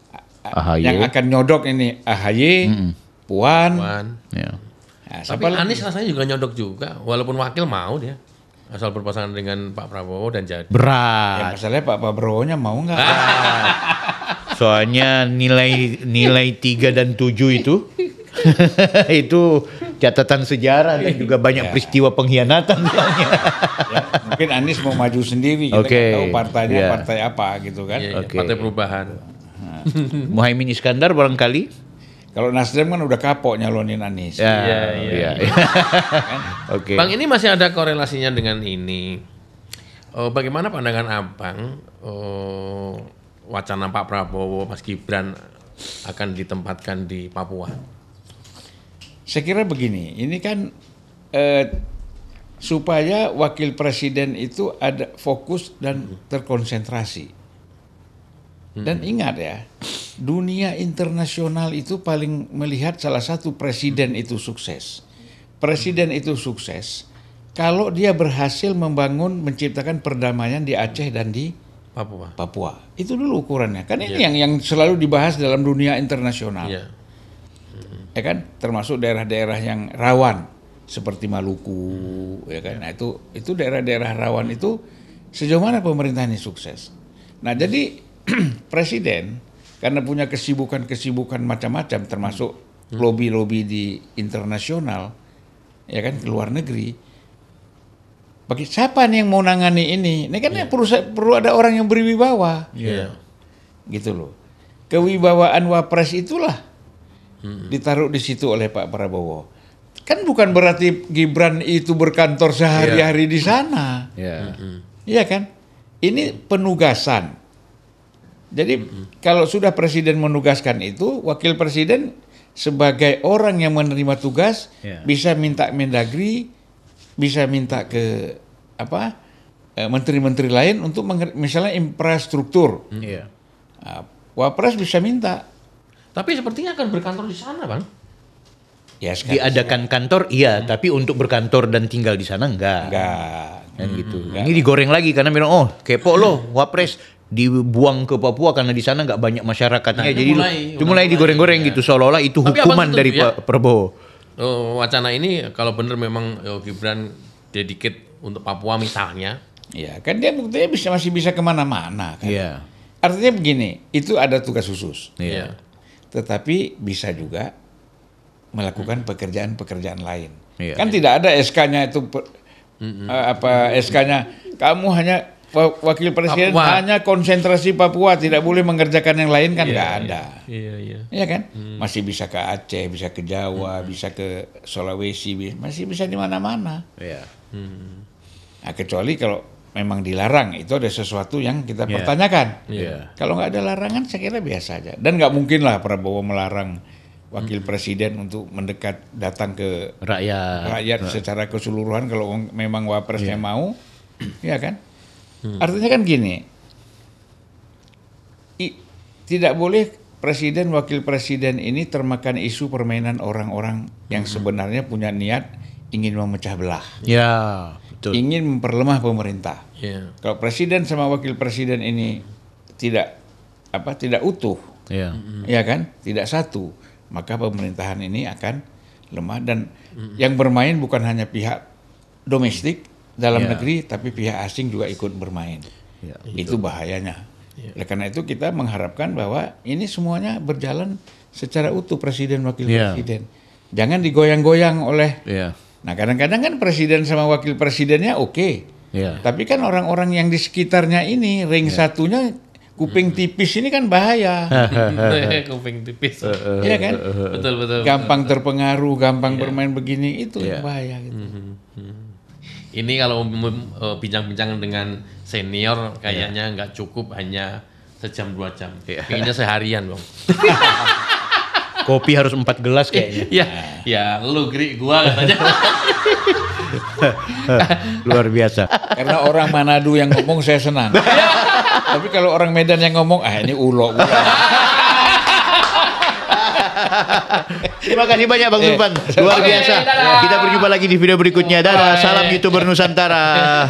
Speaker 2: AHY.
Speaker 3: yang akan nyodok ini AHY, Puan.
Speaker 1: Puan.
Speaker 2: Ya.
Speaker 3: Nah,
Speaker 1: Tapi
Speaker 3: siapa lagi?
Speaker 1: Anies rasanya juga nyodok juga, walaupun wakil mau dia. Asal berpasangan dengan Pak Prabowo dan jadi.
Speaker 3: Ya,
Speaker 2: Berat.
Speaker 3: masalahnya Pak Prabowo-nya mau nggak?
Speaker 2: Soalnya nilai 3 dan 7 itu itu catatan sejarah dan juga banyak peristiwa pengkhianatan soalnya.
Speaker 3: Ya, mungkin Anies mau maju sendiri, kita
Speaker 2: Oke.
Speaker 3: nggak tahu partainya
Speaker 2: Iya.
Speaker 3: partai apa gitu kan.
Speaker 1: Iya, iya,
Speaker 2: Oke.
Speaker 1: Partai Perubahan.
Speaker 2: Muhaimin Iskandar barangkali.
Speaker 3: Kalau Nasdem kan udah kapok nyalonin Anies.
Speaker 2: Ya,
Speaker 1: Iya, iya.
Speaker 2: iya. Oke.
Speaker 1: Bang, ini masih ada korelasinya dengan ini. Bagaimana pandangan Abang wacana Pak Prabowo, Mas Gibran akan ditempatkan di Papua?
Speaker 3: Saya kira begini, ini kan supaya wakil presiden itu ada fokus dan terkonsentrasi. Dan ingat ya, dunia internasional itu paling melihat salah satu presiden itu sukses. Presiden itu sukses kalau dia berhasil menciptakan perdamaian di Aceh dan di Papua. Itu dulu ukurannya. Kan ini yang selalu dibahas dalam dunia internasional.
Speaker 1: Iya.
Speaker 3: Ya kan? Termasuk daerah-daerah yang rawan seperti Maluku, ya kan? Nah, itu daerah-daerah rawan itu sejauh mana pemerintah ini sukses. Nah, jadi presiden karena punya kesibukan macam-macam termasuk lobby-lobby di internasional, ya kan, ke luar negeri. Bagi siapa nih yang mau nangani ini? Ini kan perlu ada orang yang berwibawa.
Speaker 1: Iya.
Speaker 3: Gitu loh. Kewibawaan Wapres itulah ditaruh di situ oleh Pak Prabowo. Kan bukan berarti Gibran itu berkantor sehari-hari di sana. Iya kan? Ini penugasan. Jadi kalau sudah presiden menugaskan itu, wakil presiden sebagai orang yang menerima tugas bisa minta Mendagri, bisa minta ke menteri-menteri lain untuk misalnya infrastruktur. Wapres bisa minta.
Speaker 1: Tapi sepertinya akan berkantor di sana, Bang.
Speaker 3: Ya,
Speaker 2: Diadakan kantor tapi untuk berkantor dan tinggal di sana enggak. Kan gitu. Ini digoreng lagi karena bilang kepo loh Wapres dibuang ke Papua karena di sana nggak banyak masyarakatnya. Jadi mulai digoreng-goreng gitu seolah-olah itu hukuman dari Pak Prabowo.
Speaker 1: Wacana ini kalau benar memang Gibran dedicate untuk Papua misalnya.
Speaker 3: Ya kan dia buktinya masih bisa kemana-mana kan.
Speaker 2: Iya.
Speaker 3: Artinya begini, itu ada tugas khusus.
Speaker 1: Iya.
Speaker 3: Tetapi bisa juga melakukan pekerjaan-pekerjaan lain.
Speaker 2: Iya.
Speaker 3: Kan tidak ada SK-nya itu SK-nya kamu hanya wakil presiden
Speaker 1: Papua.
Speaker 3: hanya konsentrasi Papua, tidak boleh mengerjakan yang lain kan nggak ada.
Speaker 1: Iya.
Speaker 3: Iya kan? Masih bisa ke Aceh, bisa ke Jawa, bisa ke Sulawesi, masih bisa di mana-mana.
Speaker 2: Iya.
Speaker 3: Nah, kecuali kalau memang dilarang, itu ada sesuatu yang kita pertanyakan.
Speaker 2: Iya.
Speaker 3: Kalau nggak ada larangan, saya kira biasa aja. Dan nggak mungkin lah Prabowo melarang wakil presiden untuk datang ke rakyat secara keseluruhan kalau memang Wapresnya mau, ya kan? Artinya kan gini, tidak boleh presiden wakil presiden ini termakan isu permainan orang-orang yang sebenarnya punya niat ingin memecah belah.
Speaker 2: Ya, betul.
Speaker 3: Ingin memperlemah pemerintah.
Speaker 1: Iya.
Speaker 3: Kalau presiden sama wakil presiden ini tidak utuh, ya kan, tidak satu, maka pemerintahan ini akan lemah dan yang bermain bukan hanya pihak domestik dalam negeri, tapi pihak asing juga ikut bermain. Itu bahayanya. Oleh karena itu kita mengharapkan bahwa ini semuanya berjalan secara utuh presiden wakil presiden. Jangan digoyang-goyang oleh. Nah kadang-kadang kan presiden sama wakil presidennya oke. Tapi kan orang-orang yang di sekitarnya ini ring satunya kuping tipis ini kan bahaya.
Speaker 1: Kuping tipis.
Speaker 3: Iya kan?
Speaker 1: Betul.
Speaker 3: Gampang terpengaruh, gampang bermain begini, itu yang bahaya gitu.
Speaker 1: Ini kalau bincang-bincang dengan senior kayaknya nggak cukup hanya sejam 2 jam. Kayaknya seharian, Bang.
Speaker 2: Kopi harus 4 gelas kayaknya.
Speaker 1: Ya, lu geri gua katanya.
Speaker 2: Luar biasa.
Speaker 3: Karena orang Manado yang ngomong saya senang. Tapi kalau orang Medan yang ngomong, ini ulo.
Speaker 2: Terima kasih banyak Bang Zulfan. Luar biasa. Kita berjumpa lagi di video berikutnya. Dadah, salam YouTuber Nusantara.